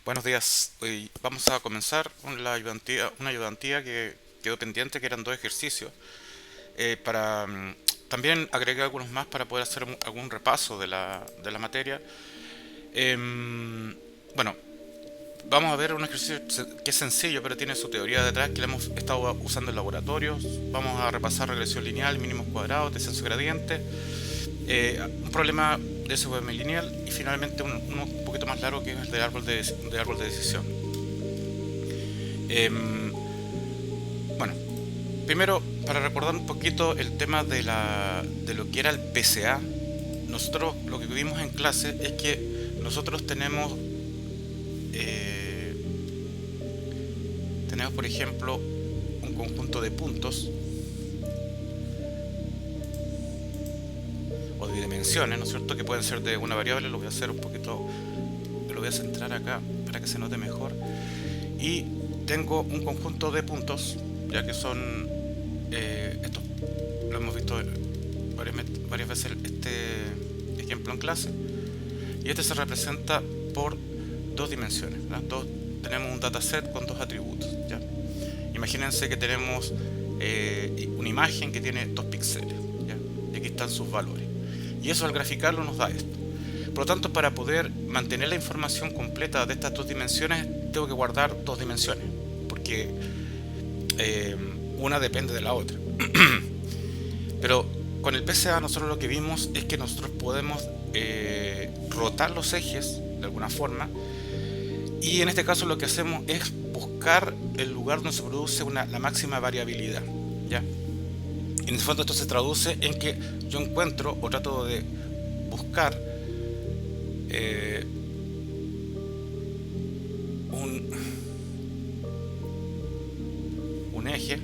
Buenos días. Hoy vamos a comenzar con una ayudantía que quedó pendiente, que eran dos ejercicios. Para también agregué algunos más para poder hacer algún repaso de la materia. Em, bueno, vamos a ver un ejercicio que es sencillo, pero tiene su teoría detrás, que la hemos estado usando en laboratorios. Vamos a repasar regresión lineal, mínimos cuadrados, descenso gradiente, un problema de SVM lineal y finalmente uno un poquito más largo que es el del árbol de decisión. Em, bueno, primero, para recordar un poquito el tema de lo que era el PCA, nosotros lo que vimos en clase es que nosotros eh, tenemos por ejemplo, un conjunto de puntos o de dimensiones, ¿no es cierto?, que pueden ser de una variable. Lo voy a hacer un poquito, lo voy a centrar acá para que se note mejor. Y tengo un conjunto de puntos, ya que son estos, lo hemos visto varias veces este ejemplo en clase, y este se representa por dos dimensiones, ¿verdad? Tenemos un dataset con dos atributos, ¿ya? Imagínense que tenemos una imagen que tiene 2 píxeles, ¿ya? Y aquí están sus valores, y eso al graficarlo nos da esto. Por lo tanto, para poder mantener la información completa de estas dos dimensiones, tengo que guardar dos dimensiones, porque eh, una depende de la otra. Pero con el PCA nosotros lo que vimos es que nosotros podemos rotar los ejes de alguna forma, y en este caso lo que hacemos es buscar el lugar donde se produce la máxima variabilidad, ¿ya? En el fondo esto se traduce en que yo encuentro o trato de buscar eh, un, un eje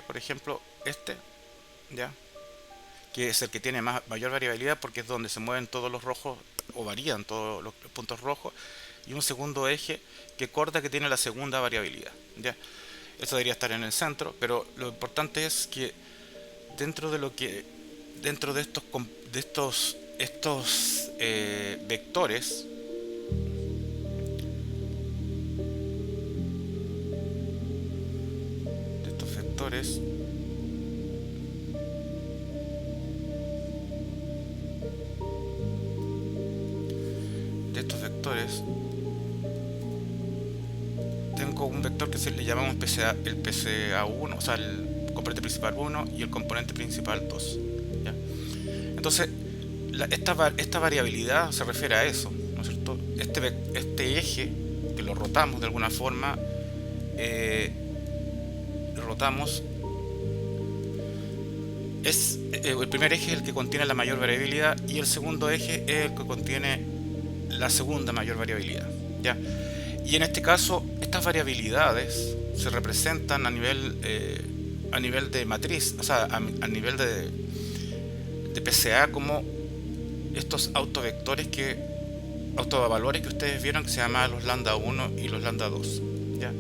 por ejemplo este, ¿ya?, que es el que tiene mayor variabilidad porque es donde se mueven todos los rojos o varían todos los puntos rojos, y un segundo eje que corta, que tiene la segunda variabilidad, ¿ya? Esto debería estar en el centro, pero lo importante es que dentro de lo que dentro de estos vectores, de estos vectores de estos vectores tengo un vector que le llamamos el PCA1, o sea, el componente principal 1 y el componente principal 2, ¿ya? Entonces, esta variabilidad se refiere a eso, ¿no es cierto? Este eje, que lo rotamos de alguna forma, eh, lo rotamos, el primer eje es el que contiene la mayor variabilidad y el segundo eje es el que contiene la segunda mayor variabilidad, ¿ya? Y en este caso, estas variabilidades se representan a nivel de matriz, o sea, a nivel de PCA, como estos autovalores que ustedes vieron, que se llamaban los lambda 1 y los lambda 2, ¿ya?,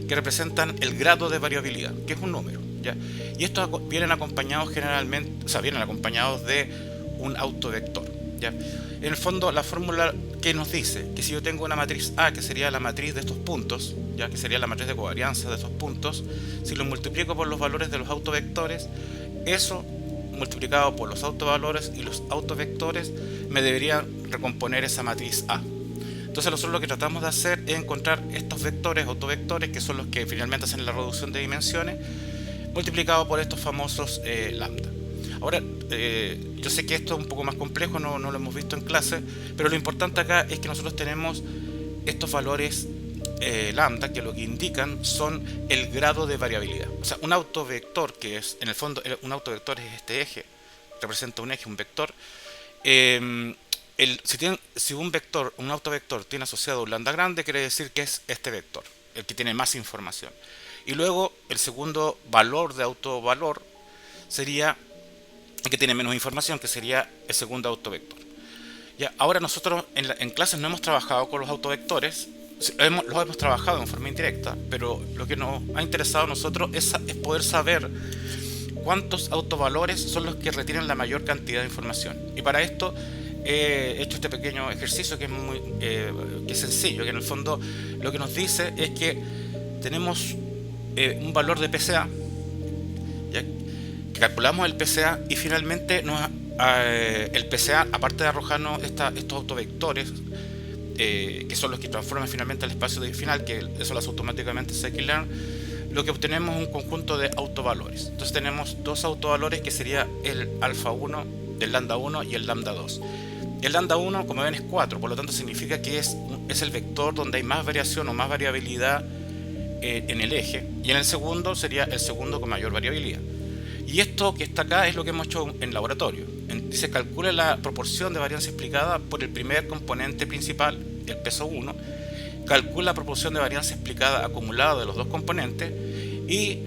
que representan el grado de variabilidad, que es un número, ¿ya? Y estos vienen acompañados generalmente, o sea, vienen acompañados de un autovector, ¿ya? En el fondo, la fórmula que nos dice que si yo tengo una matriz A, que sería la matriz de estos puntos, ya que sería la matriz de covarianza de estos puntos, si lo multiplico por los valores de los autovectores, eso multiplicado por los autovalores y los autovectores me debería recomponer esa matriz A. Entonces nosotros lo que tratamos de hacer es encontrar estos vectores, autovectores, que son los que finalmente hacen la reducción de dimensiones, multiplicado por estos famosos lambda. Ahora, yo sé que esto es un poco más complejo, no lo hemos visto en clase, pero lo importante acá es que nosotros tenemos estos valores lambda, que lo que indican son el grado de variabilidad. O sea, un autovector, que es, en el fondo, un autovector es este eje, representa un eje, un vector. Si un autovector tiene asociado un lambda grande, quiere decir que es este vector, el que tiene más información. Y luego, el segundo valor de autovalor sería el que tiene menos información, que sería el segundo autovector. Ya, ahora nosotros en clases no hemos trabajado con los autovectores, los hemos trabajado en forma indirecta, pero lo que nos ha interesado a nosotros es poder saber cuántos autovalores son los que retienen la mayor cantidad de información. Y para esto he hecho este pequeño ejercicio que es sencillo, que en el fondo lo que nos dice es que tenemos un valor de PCA, ¿ya? Que calculamos el PCA y finalmente el PCA, aparte de arrojarnos estos autovectores, que son los que transforman finalmente el espacio final, que eso lo hace automáticamente scikit-learn, lo que obtenemos es un conjunto de autovalores. Entonces tenemos dos autovalores, que sería el alfa 1, el lambda 1 y el lambda 2. El lambda 1, como ven, es 4, por lo tanto significa que es el vector donde hay más variación o más variabilidad en el eje, y en el segundo sería el segundo con mayor variabilidad. Y esto que está acá es lo que hemos hecho en laboratorio. Se calcula la proporción de varianza explicada por el primer componente principal, el peso 1, calcula la proporción de varianza explicada acumulada de los dos componentes, y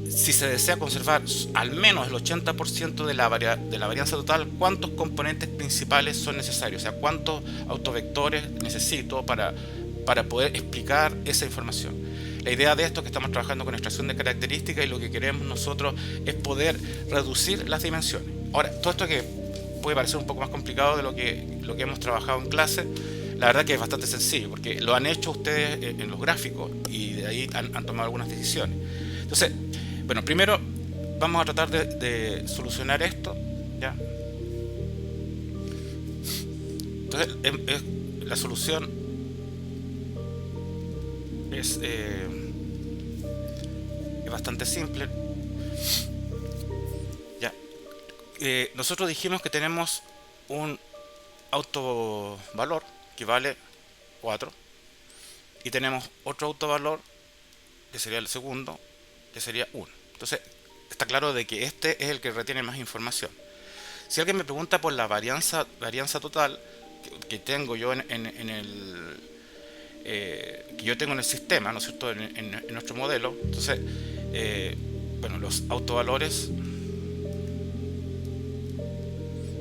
si se desea conservar al menos el 80% de la varianza total, cuántos componentes principales son necesarios, o sea, cuántos autovectores necesito para poder explicar esa información. La idea de esto es que estamos trabajando con extracción de características, y lo que queremos nosotros es poder reducir las dimensiones. Ahora, todo esto que puede parecer un poco más complicado de lo que hemos trabajado en clase, la verdad que es bastante sencillo, porque lo han hecho ustedes en los gráficos y de ahí han tomado algunas decisiones. Entonces, bueno, primero vamos a tratar de solucionar esto, ¿ya? Entonces, la solución es bastante simple, ¿ya? Nosotros dijimos que tenemos un autovalor que vale 4, y tenemos otro autovalor que sería el segundo, que sería 1. Entonces está claro de que este es el que retiene más información. Si alguien me pregunta por la varianza total que tengo yo que yo tengo en el sistema, ¿no es cierto?, en nuestro modelo, entonces bueno, los autovalores,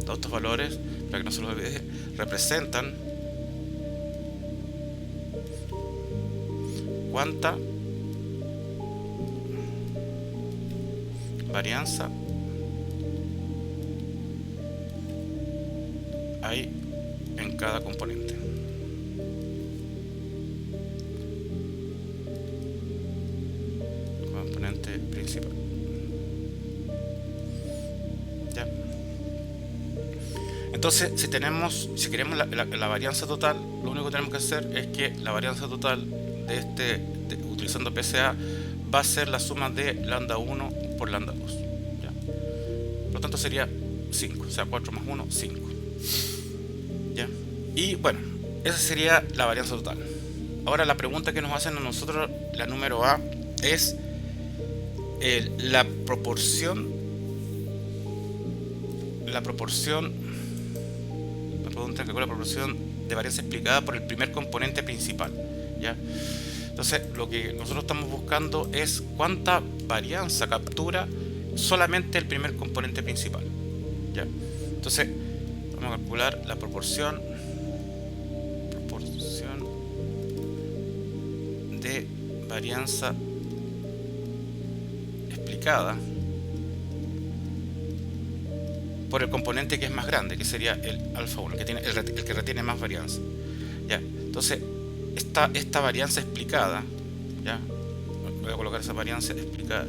para que no se los olvide, representan cuánta varianza hay en cada componente. Componente principal. ¿Ya? Entonces, si queremos la varianza total, lo único que tenemos que hacer es que la varianza total utilizando PCA va a ser la suma de lambda 1 por lambda 2. ¿Ya? Por lo tanto sería 5, o sea, 4 más 1, 5. ¿Ya? Y bueno, esa sería la varianza total. Ahora la pregunta que nos hacen a nosotros, la número A, es la proporción. La pregunta que la proporción de varianza explicada por el primer componente principal, ¿ya? Entonces lo que nosotros estamos buscando es cuánta varianza captura solamente el primer componente principal, ¿ya? Entonces vamos a calcular la proporción de varianza explicada por el componente que es más grande, que sería el alfa 1, el que retiene más varianza, ¿ya? Entonces esta varianza explicada, ¿ya? Voy a colocar esa varianza explicada,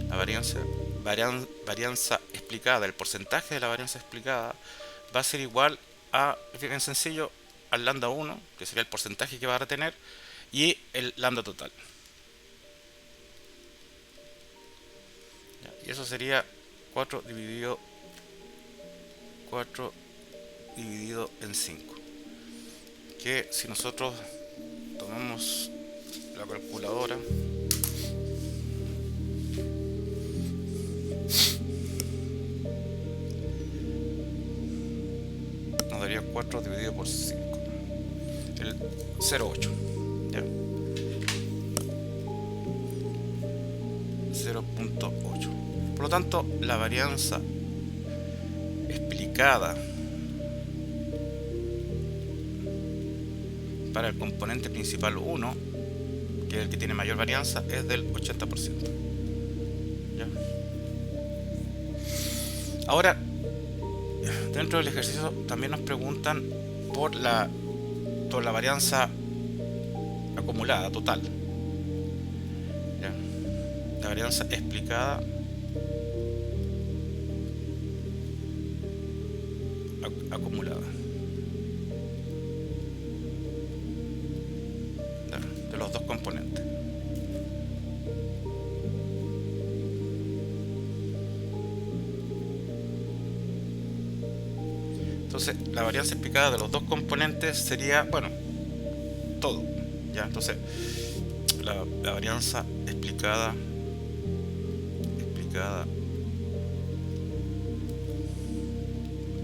la varianza explicada, el porcentaje de la varianza explicada va a ser igual a, bien sencillo, al lambda 1, que sería el porcentaje que va a retener, y el lambda total. Y eso sería 4 dividido en 5, que si nosotros tomamos la calculadora, nos daría 4 dividido por 5, el 0,8, ¿ya? 0,8. Por lo tanto, la varianza explicada para el componente principal 1, que es el que tiene mayor varianza, es del 80%. ¿Ya? Ahora, dentro del ejercicio también nos preguntan por la varianza acumulada total. ¿Ya? La varianza explicada acumulada. ¿Ya? De los dos componentes. Entonces, la varianza explicada de los dos componentes sería, bueno, todo. ¿Ya? Entonces, la varianza explicada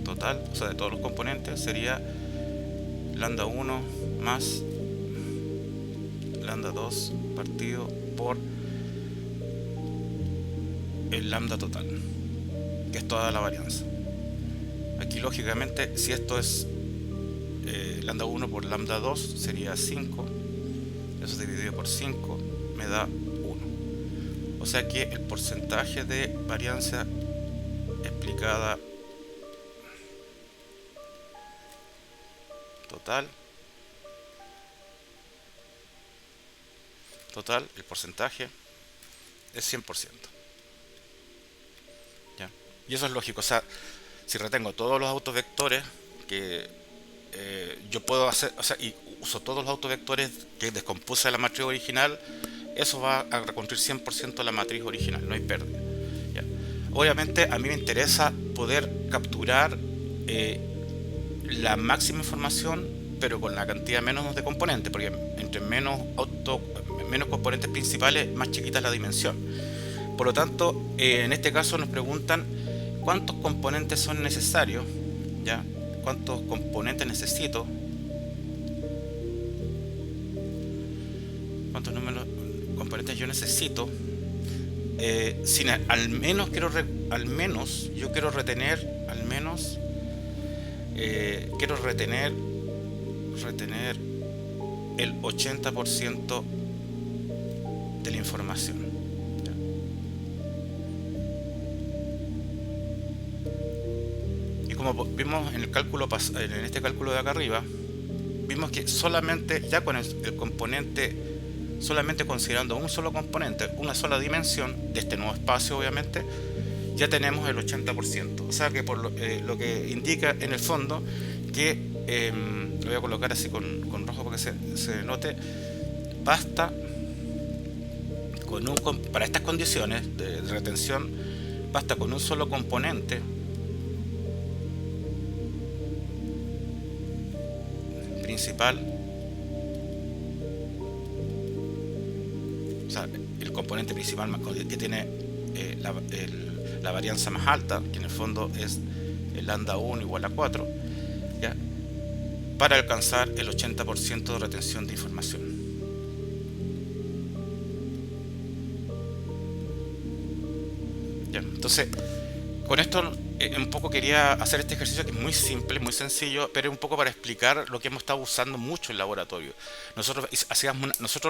total, o sea, de todos los componentes, sería lambda 1 más lambda 2 partido por el lambda total, que es toda la varianza. Aquí lógicamente, si esto es lambda 1 por lambda 2, sería 5. Eso dividido por 5 me da 1. O sea que el porcentaje de varianza explicada total, el porcentaje es 100%. ¿Ya? Y eso es lógico, o sea, si retengo todos los autovectores que yo puedo hacer, o sea, y uso todos los autovectores que descompuse la matriz original, eso va a reconstruir 100% la matriz original, no hay pérdida. ¿Ya? Obviamente a mí me interesa poder capturar la máxima información, pero con la cantidad menos de componentes, porque entre menos componentes principales, más chiquita es la dimensión. Por lo tanto, en este caso nos preguntan cuántos componentes son necesarios, ¿ya? ¿Cuántos componentes necesito? ¿Cuántos números componentes yo necesito? Al menos yo quiero retener el 80% de la información. ¿Ya? Y como vimos en el cálculo en este cálculo de acá arriba, vimos que solamente ya con el componente, solamente considerando un solo componente, una sola dimensión de este nuevo espacio, obviamente, ya tenemos el 80%. O sea que por lo que indica en el fondo que lo voy a colocar así con rojo para que se note, basta para estas condiciones de retención, basta con un solo componente principal, o sea, el componente principal que tiene la varianza más alta, que en el fondo es el lambda 1 igual a 4, ¿ya? Para alcanzar el 80% de retención de información. ¿Ya? Entonces, con esto un poco quería hacer este ejercicio que es muy simple, muy sencillo, pero un poco para explicar lo que hemos estado usando mucho en laboratorio. Nosotros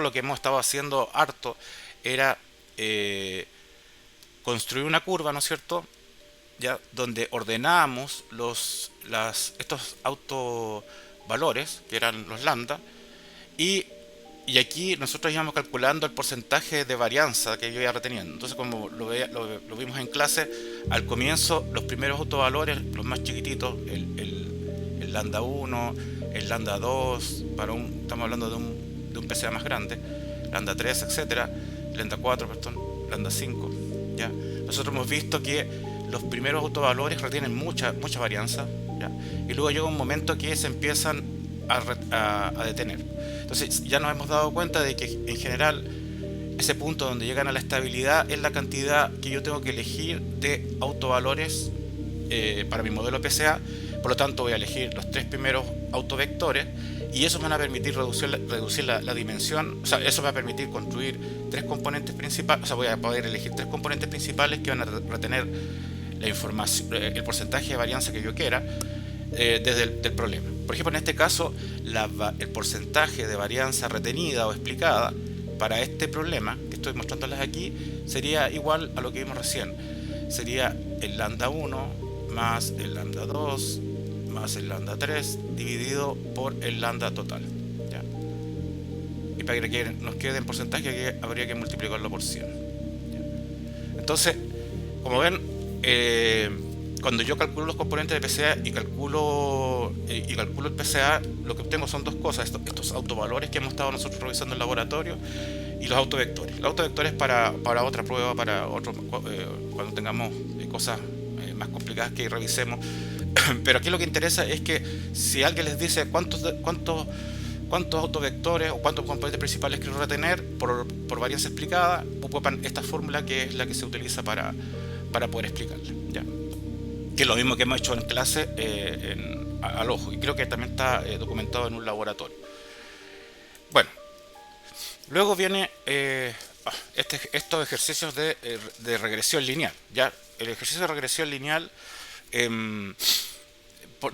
lo que hemos estado haciendo harto era construir una curva, ¿no es cierto? ¿Ya? Donde ordenábamos estos autovalores, que eran los lambda, y aquí nosotros íbamos calculando el porcentaje de varianza que yo iba reteniendo. Entonces, como lo vimos en clase, al comienzo los primeros autovalores, los más chiquititos, el lambda 1, el lambda 2, estamos hablando de un PCA más grande, lambda 3, etcétera, lambda 4, perdón, lambda 5, ¿ya? Nosotros hemos visto que los primeros autovalores retienen mucha varianza, ¿ya? Y luego llega un momento que se empiezan a detener. Entonces ya nos hemos dado cuenta de que en general ese punto donde llegan a la estabilidad es la cantidad que yo tengo que elegir de autovalores para mi modelo PCA. Por lo tanto voy a elegir los 3 primeros autovectores y eso me va a permitir reducir la dimensión. O sea, eso me va a permitir construir 3 componentes principales. O sea, voy a poder elegir 3 componentes principales que van a retener la información, el porcentaje de varianza que yo quiera desde el problema. Por ejemplo, en este caso, el porcentaje de varianza retenida o explicada para este problema que estoy mostrándoles aquí sería igual a lo que vimos recién. Sería el lambda 1 más el lambda 2 más el lambda 3 dividido por el lambda total, ¿ya? Y para que nos quede en porcentaje habría que multiplicarlo por 100, ¿ya? Entonces, como ven, cuando yo calculo los componentes de PCA y calculo el PCA, lo que obtengo son dos cosas: estos autovalores que hemos estado nosotros revisando en el laboratorio y los autovectores. Los autovectores para otra prueba, para otro, cuando tengamos cosas más complicadas que revisemos. Pero aquí lo que interesa es que si alguien les dice cuántos autovectores o cuántos componentes principales quiero retener por varianza explicada, ocupan esta fórmula que es la que se utiliza para poder explicarla, ¿ya? Que es lo mismo que hemos hecho en clase al ojo, y creo que también está documentado en un laboratorio. Bueno, luego viene estos ejercicios de regresión lineal, ¿ya? El ejercicio de regresión lineal de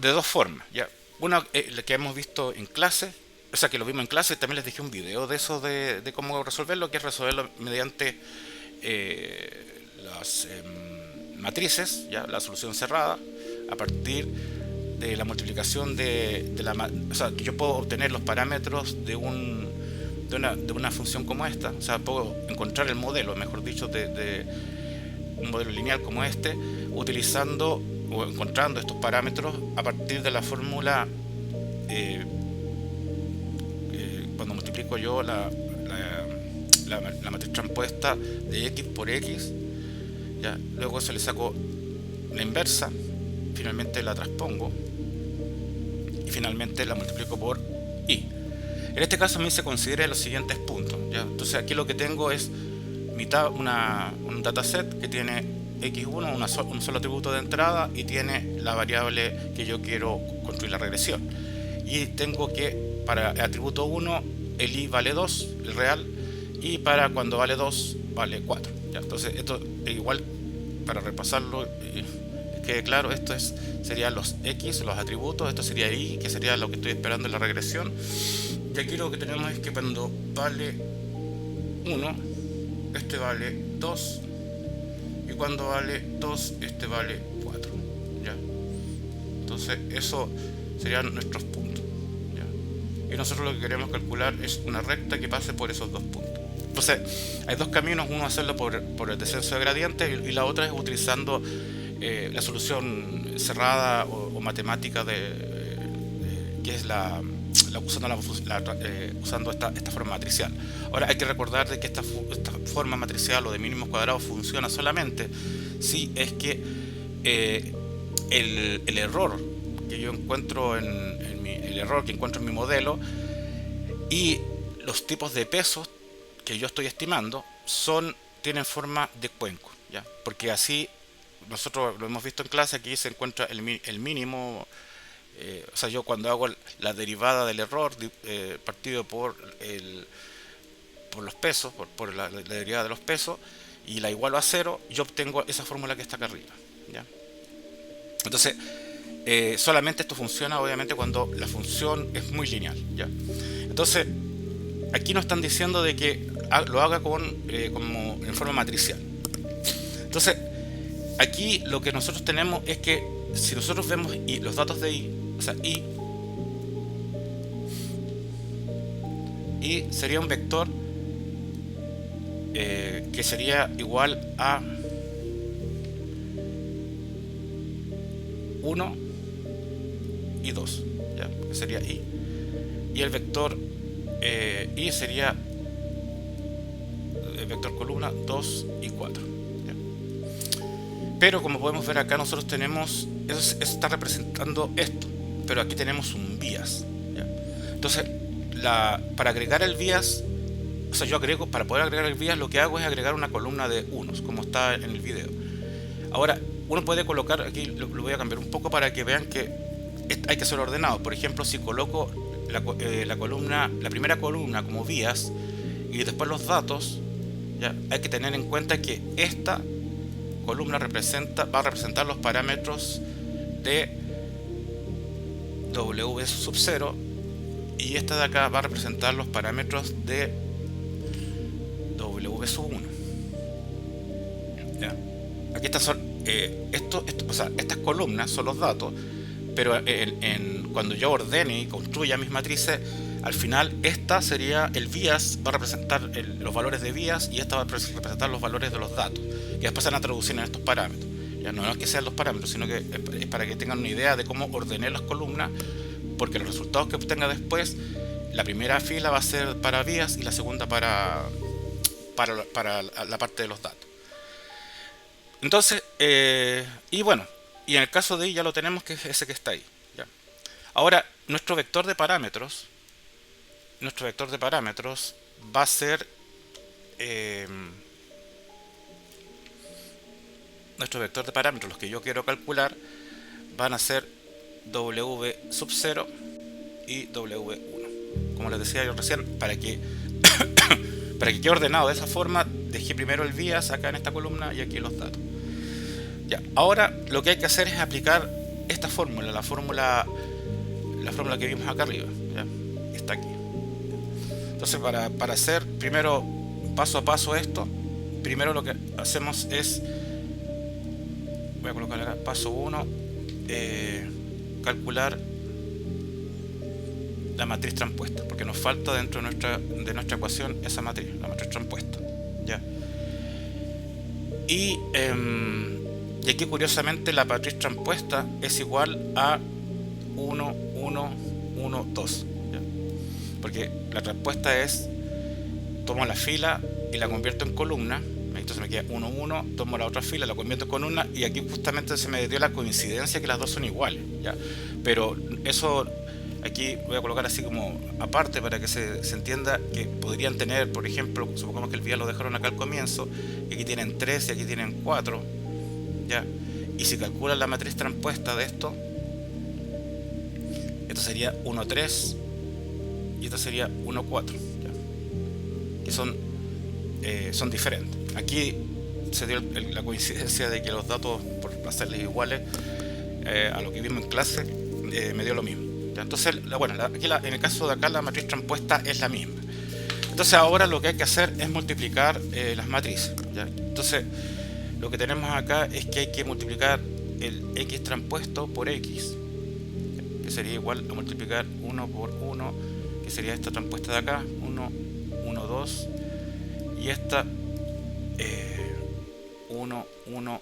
dos formas, ¿ya? Una que hemos visto en clase, o sea, que lo vimos en clase. También les dejé un video de eso, de cómo resolverlo, que es resolverlo mediante las matrices, ¿ya? La solución cerrada, a partir de la multiplicación o sea, que yo puedo obtener los parámetros de una función como esta. O sea, puedo encontrar el modelo, mejor dicho, de un modelo lineal como este, utilizando o encontrando estos parámetros a partir de la fórmula cuando multiplico yo la matriz transpuesta de x por x, ¿ya? Luego eso le saco la inversa, finalmente la transpongo y finalmente la multiplico por y. En este caso a mí se considera los siguientes puntos, ¿ya? Entonces aquí lo que tengo es un dataset que tiene x1, un solo atributo de entrada, y tiene la variable que yo quiero construir la regresión. Y tengo que para el atributo 1 el i vale 2, el real, y para cuando vale 2 vale 4, ¿ya? Entonces esto es igual, para repasarlo, quede claro, serían los x, los atributos, esto sería i, que sería lo que estoy esperando en la regresión. Y aquí lo que tenemos es que cuando vale 1, este vale 2, y cuando vale 2, este vale 4, ¿ya? Entonces eso serían nuestros puntos, ¿ya? Y nosotros lo que queremos calcular es una recta que pase por esos dos puntos. Entonces hay dos caminos: uno hacerlo por el descenso de gradiente, y la otra es utilizando la solución cerrada o matemática que es usando esta forma matricial. Ahora hay que recordar de que esta forma matricial o de mínimos cuadrados funciona solamente si es que el error que yo encuentro el error que encuentro en mi modelo y los tipos de pesos que yo estoy estimando tienen forma de cuenco, ¿ya? Porque así nosotros lo hemos visto en clase. Aquí se encuentra el mínimo. O sea, yo cuando hago la derivada del error partido por los pesos, por la derivada de los pesos, y la igualo a 0, yo obtengo esa fórmula que está acá arriba, ¿ya? Entonces solamente esto funciona obviamente cuando la función es muy lineal, ¿ya? Entonces aquí nos están diciendo de que lo haga como en forma matricial. Entonces aquí lo que nosotros tenemos es que si nosotros vemos los datos de i, o sea, i sería un vector que sería igual a 1 y 2, ¿ya? Que sería i, y el vector i sería el vector columna 2 y 4, ¿ya? Pero como podemos ver acá, nosotros tenemos eso está representando esto, pero aquí tenemos un bias, ¿ya? Entonces para agregar el bias, o sea, para poder agregar el bias, lo que hago es agregar una columna de unos, como está en el video. Ahora uno puede colocar, aquí lo voy a cambiar un poco para que vean que hay que ser ordenado. Por ejemplo, si coloco la primera columna como bias y después los datos, ¿ya? Hay que tener en cuenta que esta columna va a representar los parámetros de w sub 0, y esta de acá va a representar los parámetros de W sub 1. ¿Ya? Aquí estas son, o sea, estas columnas son los datos, pero cuando yo ordene y construya mis matrices, al final esta sería el bias, va a representar los valores de bias, y esta va a representar los valores de los datos, que después se van a traducir en estos parámetros. Ya no es que sean los parámetros, sino que es para que tengan una idea de cómo ordené las columnas, porque los resultados que obtenga después, la primera fila va a ser para bias y la segunda para la parte de los datos. Entonces, y bueno, y en el caso de I ya lo tenemos, que es ese que está ahí. ¿Ya? Ahora, nuestro vector de parámetros va a ser nuestro vector de parámetros, los que yo quiero calcular, van a ser W sub 0 y W1. Como les decía yo recién, para que quede ordenado de esa forma, dejé primero el bias acá en esta columna y aquí los datos. Ya, ahora lo que hay que hacer es aplicar esta fórmula, la fórmula que vimos acá arriba. ¿Ya? Está aquí. Entonces, para hacer primero paso a paso esto, primero lo que hacemos es, voy a colocar acá, paso 1, calcular la matriz transpuesta, porque nos falta dentro de nuestra ecuación esa matriz, la matriz transpuesta. ¿Ya? Y aquí curiosamente la matriz transpuesta es igual a 1, 1, 1, 2. ¿Ya? Porque la transpuesta es, tomo la fila y la convierto en columna, entonces me queda 1, 1, tomo la otra fila, la convierto en columna, y aquí justamente se me dio la coincidencia que las dos son iguales. ¿Ya? Pero eso aquí voy a colocar así como aparte para que se entienda que podrían tener, por ejemplo, supongamos que el bias lo dejaron acá al comienzo, y aquí tienen 3 y aquí tienen 4. ¿Ya? Y si calculan la matriz transpuesta de esto sería 1, 3 y esto sería 1, 4. ¿Ya? Que son diferentes. Aquí se dio la coincidencia de que los datos, por hacerles iguales a lo que vimos en clase, me dio lo mismo. ¿Ya? Entonces, aquí en el caso de acá la matriz transpuesta es la misma. Entonces ahora lo que hay que hacer es multiplicar las matrices. ¿Ya? Entonces lo que tenemos acá es que hay que multiplicar el x transpuesto por x, que sería igual a multiplicar 1 por 1, que sería esta transpuesta de acá, 1, 1, 2, y esta 1, 1,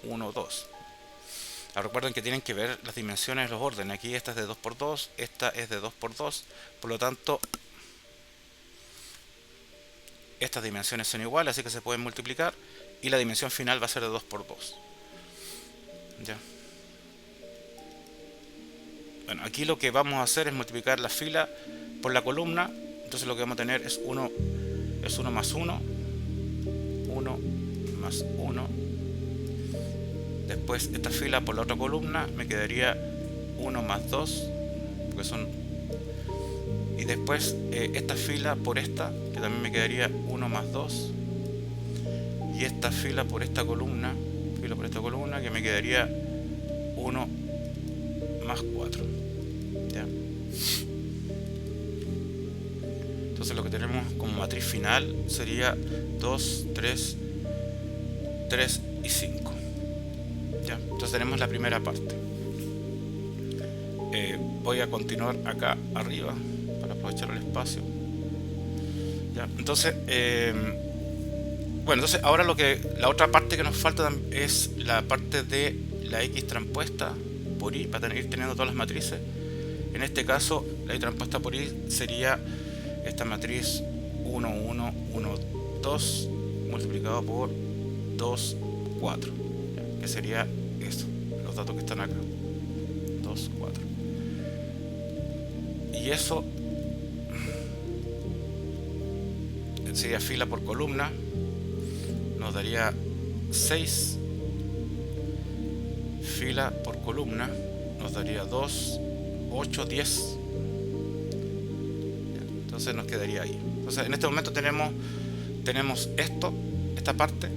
1, 2. Ahora recuerden que tienen que ver las dimensiones de los órdenes. Aquí esta es de 2 por 2, esta es de 2 por 2, por lo tanto estas dimensiones son iguales, así que se pueden multiplicar, y la dimensión final va a ser de 2 por 2. ¿Ya? Bueno, aquí lo que vamos a hacer es multiplicar la fila por la columna. Entonces lo que vamos a tener es 1 más 1, 1 más 1. Después esta fila por la otra columna me quedaría 1 más 2, porque son, y después esta fila por esta, que también me quedaría 1 más 2, y esta fila por esta columna, que me quedaría 1 más 4. ¿Ya? Entonces lo que tenemos como matriz final sería 2, 3, 3 y 5. ¿Ya? Entonces tenemos la primera parte. Voy a continuar acá arriba para aprovechar el espacio. ¿Ya? Entonces, entonces ahora la otra parte que nos falta es la parte de la x transpuesta por y, para ir teniendo todas las matrices. En este caso, la y transpuesta por y sería esta matriz 1, 1, 1, 2 multiplicado por 2, 4, ¿ya? Que sería eso, los datos que están acá, 2, 4. Y eso sería fila por columna, nos daría 6, fila por columna nos daría 2, 8, 10. Entonces nos quedaría ahí. Entonces en este momento tenemos esta parte,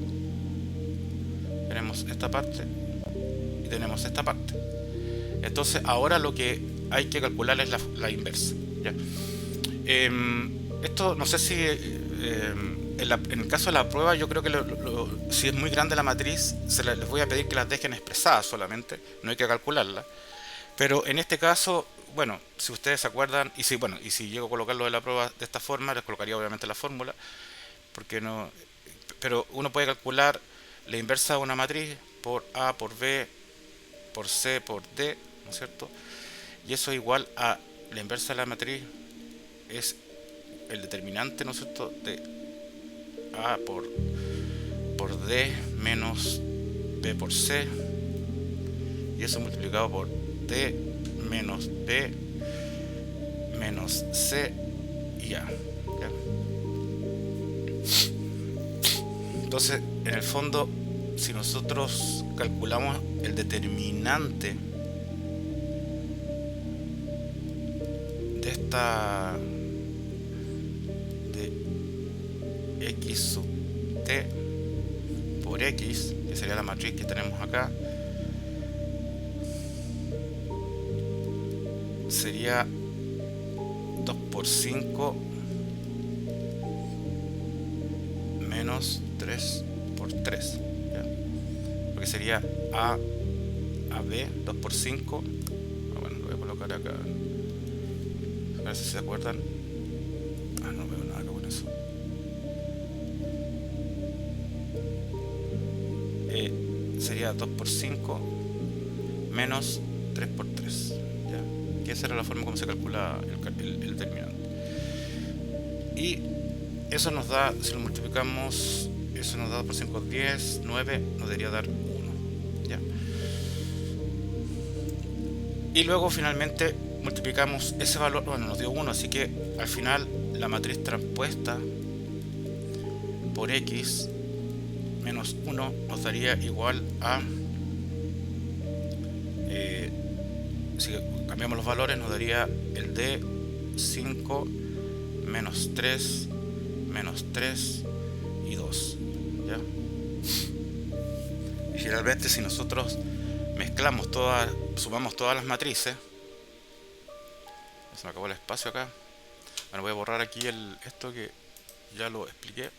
tenemos esta parte y tenemos esta parte. Entonces ahora lo que hay que calcular es la inversa. ¿Ya? Esto no sé si en el caso de la prueba, yo creo que si es muy grande la matriz, les voy a pedir que las dejen expresadas solamente, no hay que calcularla. Pero en este caso, bueno, si ustedes se acuerdan, y si llego a colocarlo de la prueba de esta forma, les colocaría obviamente la fórmula, porque no, pero uno puede calcular la inversa de una matriz por A por B por C por D, ¿no es cierto? Y eso igual a la inversa de la matriz es el determinante, ¿no es cierto?, de A por D menos B por C, y eso multiplicado por D menos B menos C y A. ¿Ya? Entonces, en el fondo, si nosotros calculamos el determinante de esta de x sub t por x, que sería la matriz que tenemos acá, sería 2 por 5 menos 3 por 3, ¿ya? Porque sería a b 2 por 5. Bueno, lo voy a colocar acá, a ver si se acuerdan. No veo nada acá con eso. Sería 2 por 5 menos 3 por 3, ¿ya? Que esa era la forma como se calcula el determinante. Y eso nos da, si lo multiplicamos, eso nos da 2 por 5, 10, 9, nos debería dar 1, ¿ya? Y luego finalmente multiplicamos ese valor, bueno, nos dio 1, así que al final la matriz transpuesta por x menos 1 nos daría igual a, si cambiamos los valores, nos daría el de 5 menos 3 menos 3 y 2, ¿ya? Y generalmente si nosotros mezclamos todas, sumamos todas las matrices, se me acabó el espacio acá. Bueno, voy a borrar aquí esto que ya lo expliqué.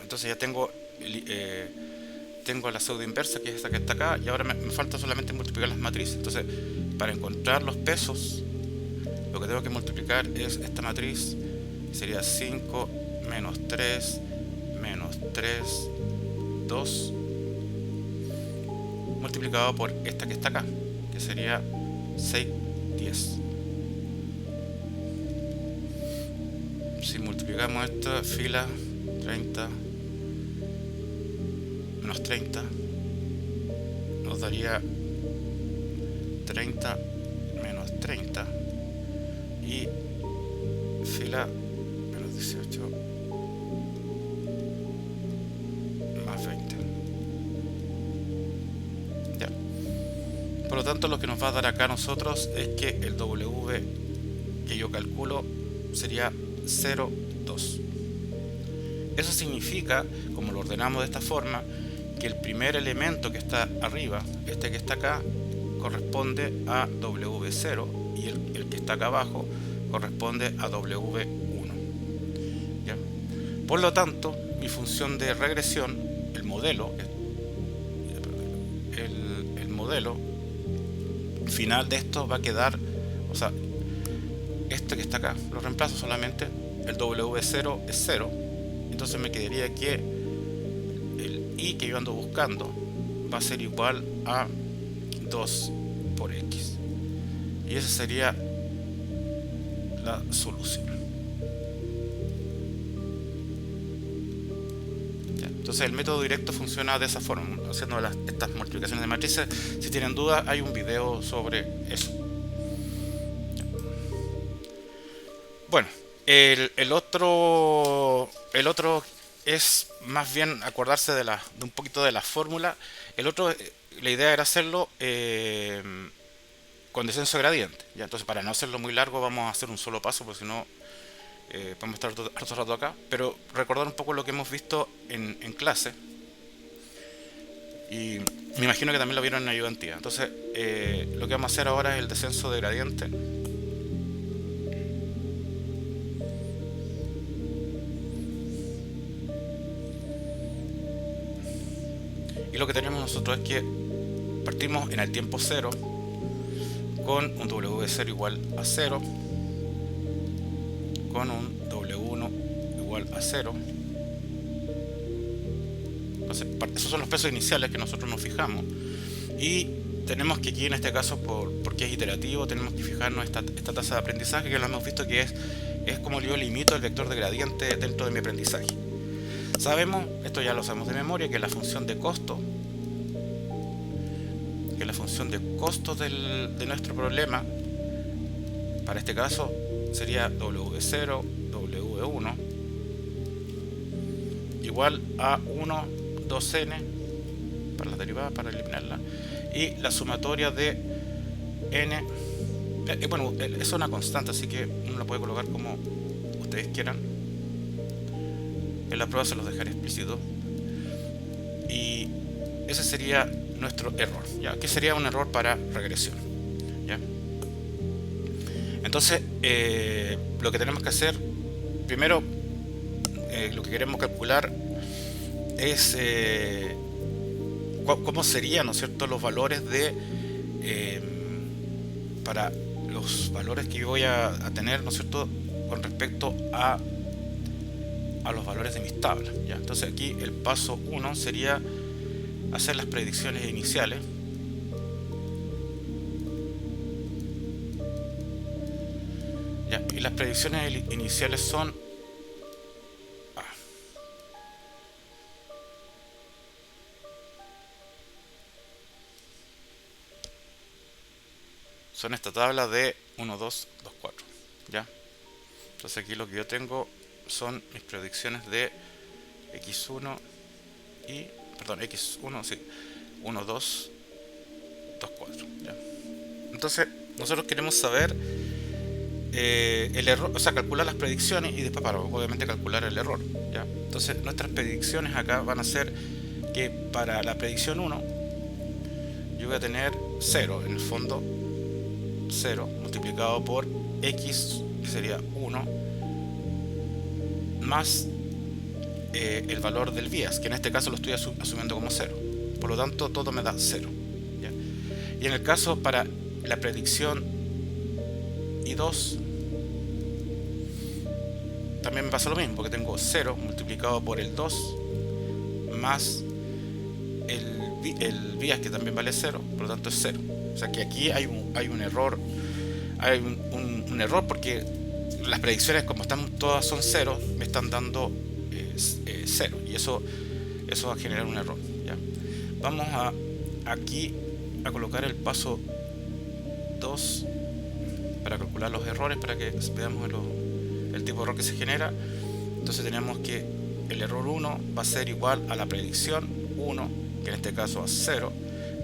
Entonces ya tengo la pseudo inversa, que es esta que está acá, y ahora me falta solamente multiplicar las matrices. Entonces, para encontrar los pesos, lo que tengo que multiplicar es esta matriz, sería 5 menos 3 menos 3, 2, multiplicado por esta que está acá, que sería 6, 10. Si multiplicamos esta fila 30 menos 30, nos daría 30 menos 30, y fila menos 18 más 20. Ya. Por lo tanto, lo que nos va a dar acá a nosotros es que el W que yo calculo sería 0,2. Eso significa, como lo ordenamos de esta forma, que el primer elemento que está arriba, este que está acá, corresponde a W0, y el que está acá abajo corresponde a W1. ¿Ya? Por lo tanto, mi función de regresión, el modelo final de esto va a quedar, o sea, este que está acá lo reemplazo solamente, el W0 es 0, entonces me quedaría que el i que yo ando buscando va a ser igual a 2 por x, y esa sería la solución. ¿Ya? Entonces el método directo funciona de esa forma, haciendo estas multiplicaciones de matrices. Si tienen dudas, hay un video sobre eso. ¿Ya? Bueno, el otro es más bien acordarse de un poquito de la fórmula. El otro, la idea era hacerlo con descenso gradiente, ¿ya? Entonces, para no hacerlo muy largo, vamos a hacer un solo paso, porque si no podemos estar harto rato acá, pero recordar un poco lo que hemos visto en clase. Y me imagino que también lo vieron en ayudantía. Entonces, lo que vamos a hacer ahora es el descenso de gradiente. Y lo que tenemos nosotros es que partimos en el tiempo 0 con un W0 igual a 0, con un W1 igual a 0. Entonces, esos son los pesos iniciales que nosotros nos fijamos. Y tenemos que aquí en este caso, porque es iterativo, tenemos que fijarnos esta tasa de aprendizaje, que lo hemos visto que es como yo limito el vector de gradiente dentro de mi aprendizaje. Sabemos, esto ya lo sabemos de memoria, que la función de costo, de nuestro problema, para este caso, sería W0, W1, igual a 1, 2n, para la derivada, para eliminarla, y la sumatoria de n, bueno, es una constante, así que uno la puede colocar como ustedes quieran. En la prueba se los dejaré explícito. Y ese sería nuestro error, ¿ya? Que sería un error para regresión, ¿ya? Entonces, lo que tenemos que hacer, primero, lo que queremos calcular es cómo serían, ¿no es cierto?, los valores de para los valores que yo voy a tener, ¿no es cierto?, con respecto a los valores de mis tablas, ¿ya? Entonces aquí el paso 1 sería hacer las predicciones iniciales. ¿Ya? Y las predicciones iniciales son esta tabla de 1, 2, 2, 4, ¿ya? Entonces aquí lo que yo tengo son mis predicciones de x1 y, perdón, x1, sí, 1, 2, 2, 4, ¿ya? Entonces nosotros queremos saber el error, o sea, calcular las predicciones y después para obviamente calcular el error, ¿ya? Entonces nuestras predicciones acá van a ser que para la predicción 1 yo voy a tener 0, en el fondo 0 multiplicado por x, que sería 1, más el valor del bias, que en este caso lo estoy asumiendo como 0. Por lo tanto, todo me da 0, ¿ya? Y en el caso para la predicción I2, también me pasa lo mismo, porque tengo 0 multiplicado por el 2 más el bias, que también vale 0, por lo tanto es 0. O sea que aquí hay un error, un error porque las predicciones, como están todas son 0, me están dando 0, y eso va a generar un error, ¿ya? Vamos aquí a colocar el paso 2 para calcular los errores, para que veamos el tipo de error que se genera. Entonces tenemos que el error 1 va a ser igual a la predicción 1, que en este caso es 0,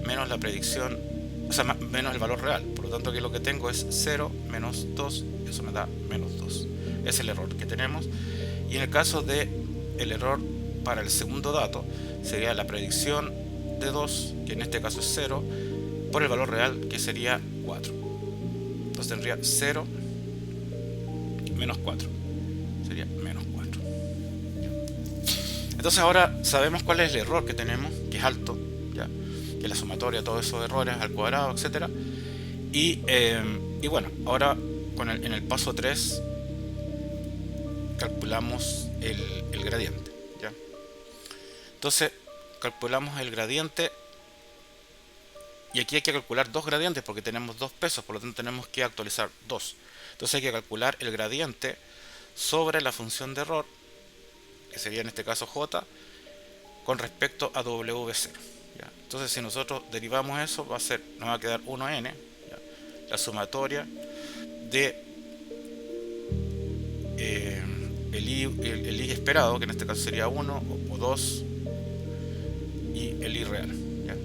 menos la predicción, o sea, menos el valor real. Por lo tanto, aquí lo que tengo es 0 menos 2, y eso me da menos 2. Es el error que tenemos. Y en el caso de el error para el segundo dato, sería la predicción de 2, que en este caso es 0, por el valor real, que sería 4. Entonces tendría 0 menos 4, sería menos 4. Entonces ahora sabemos cuál es el error que tenemos, que es alto, ¿ya? Que es la sumatoria de todos esos errores al cuadrado, etcétera. Y bueno, ahora en el paso 3 calculamos el gradiente, ¿ya? Entonces calculamos el gradiente, y aquí hay que calcular dos gradientes porque tenemos dos pesos, por lo tanto tenemos que actualizar 2. Entonces hay que calcular el gradiente sobre la función de error, que sería en este caso j, con respecto a W0, ¿ya? Entonces si nosotros derivamos eso, nos va a quedar 1n, ¿ya? La sumatoria de el i esperado, que en este caso sería 1 o 2, y el i real, ¿ya?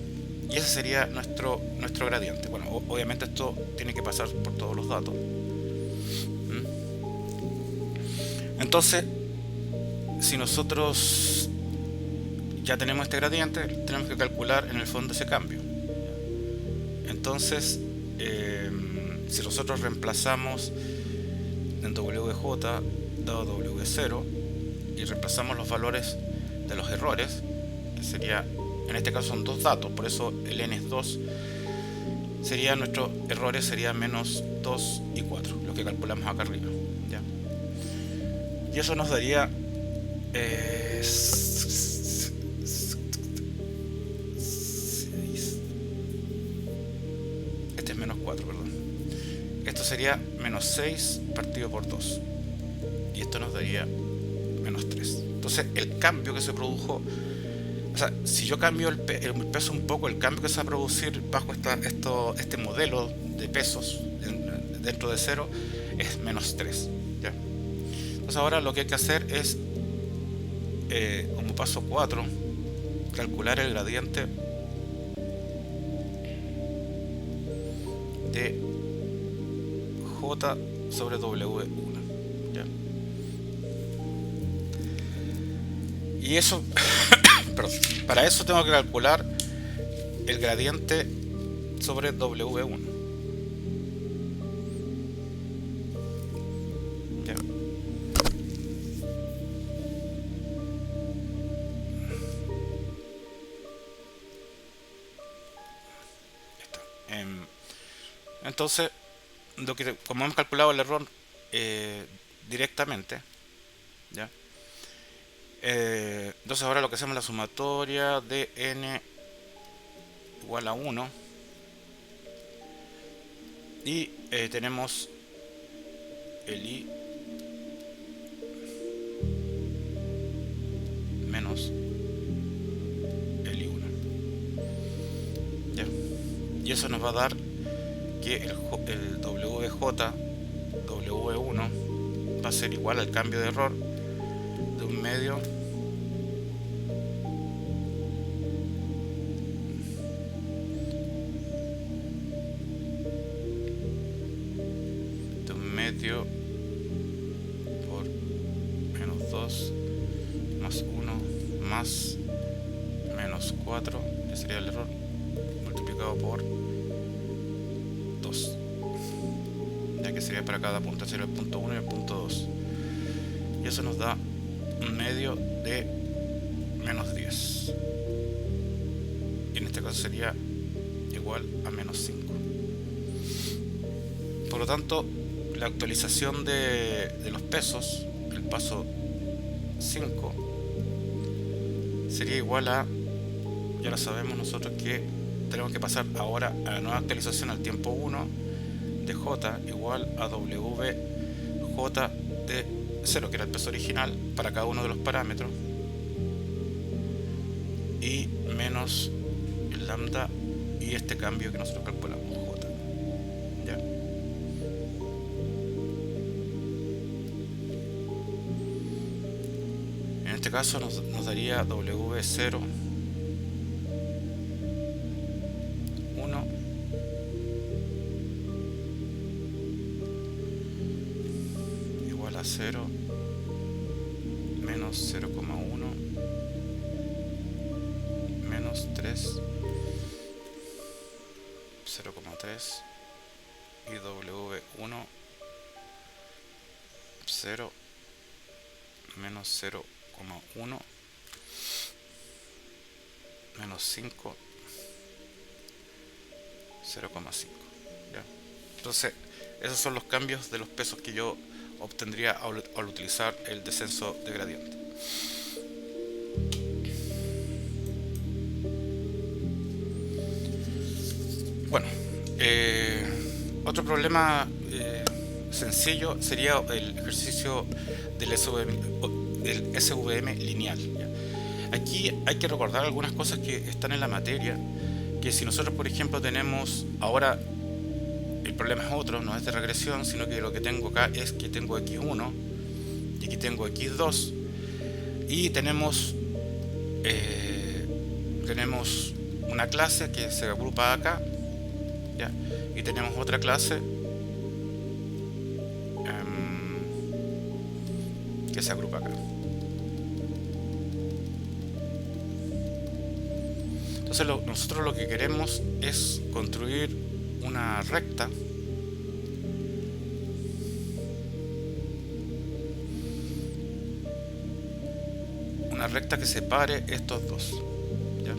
Y ese sería nuestro gradiente. Bueno, obviamente esto tiene que pasar por todos los datos. Entonces, si nosotros ya tenemos este gradiente, tenemos que calcular en el fondo ese cambio. Entonces, si nosotros reemplazamos en WJ dado W0 y reemplazamos los valores de los errores, que sería, en este caso son dos datos, por eso el n es 2, sería nuestros errores sería menos 2 y 4, lo que calculamos acá arriba, ¿ya? Y eso nos daría 6. Este es menos 4, perdón. Esto sería menos 6 partido por 2, y esto nos daría menos 3. Entonces el cambio que se produjo, o sea, si yo cambio el peso un poco, el cambio que se va a producir bajo este modelo de pesos dentro de 0 es menos 3, ¿ya? Entonces ahora lo que hay que hacer es, como paso 4, calcular el gradiente de J sobre W1, ¿ya? Y eso, perdón, para eso tengo que calcular el gradiente sobre W1, ¿ya? Entonces, como hemos calculado el error directamente, ¿ya? Entonces ahora lo que hacemos es la sumatoria de n igual a 1 y tenemos el i menos el i1, ¿ya? Y eso nos va a dar que el WJ W1 va a ser igual al cambio de error de un medio por menos 2 más 1 más menos 4, que sería el error, multiplicado por 2, ya que sería para cada punto, sería el punto 1 y el punto 2, y eso nos da un medio de menos 10, y en este caso sería igual a menos 5. Por lo tanto, la actualización de los pesos, el paso 5, sería igual a, ya lo sabemos nosotros que tenemos que pasar ahora a la nueva actualización al tiempo 1 de J igual a WJ de 0, que era el peso original para cada uno de los parámetros, y menos el lambda y este cambio que nosotros calculamos, J, ¿ya? En este caso nos daría W0 1 igual a 0 menos 0,1 menos 3 0,3 y W1 0 menos 0,1 menos 5 0,5, ¿ya? Entonces esos son los cambios de los pesos que yo obtendría al utilizar el descenso de gradiente. Bueno, otro problema sencillo sería el ejercicio del SVM lineal, ¿ya? Aquí hay que recordar algunas cosas que están en la materia, que si nosotros por ejemplo tenemos, ahora el problema es otro, no es de regresión, sino que lo que tengo acá es que tengo x1 y aquí tengo x2 y tenemos una clase que se agrupa acá, ¿ya? Y tenemos otra clase que se agrupa acá. Entonces nosotros lo que queremos es construir una recta que separe estos dos, ¿ya?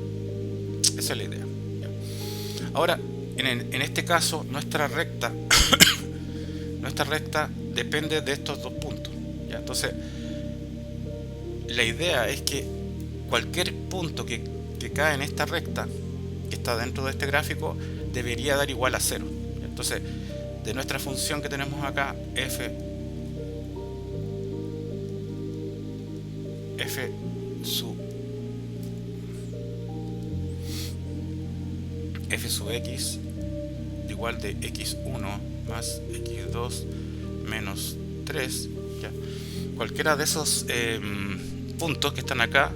Esa es la idea, ¿ya? Ahora, en este caso, nuestra recta depende de estos dos puntos, ¿ya? Entonces, la idea es que cualquier punto que cae en esta recta, que está dentro de este gráfico, debería dar igual a 0. Entonces, de nuestra función que tenemos acá, f sub x igual de x1 más x2 menos 3, ¿ya? Cualquiera de esos puntos que están acá,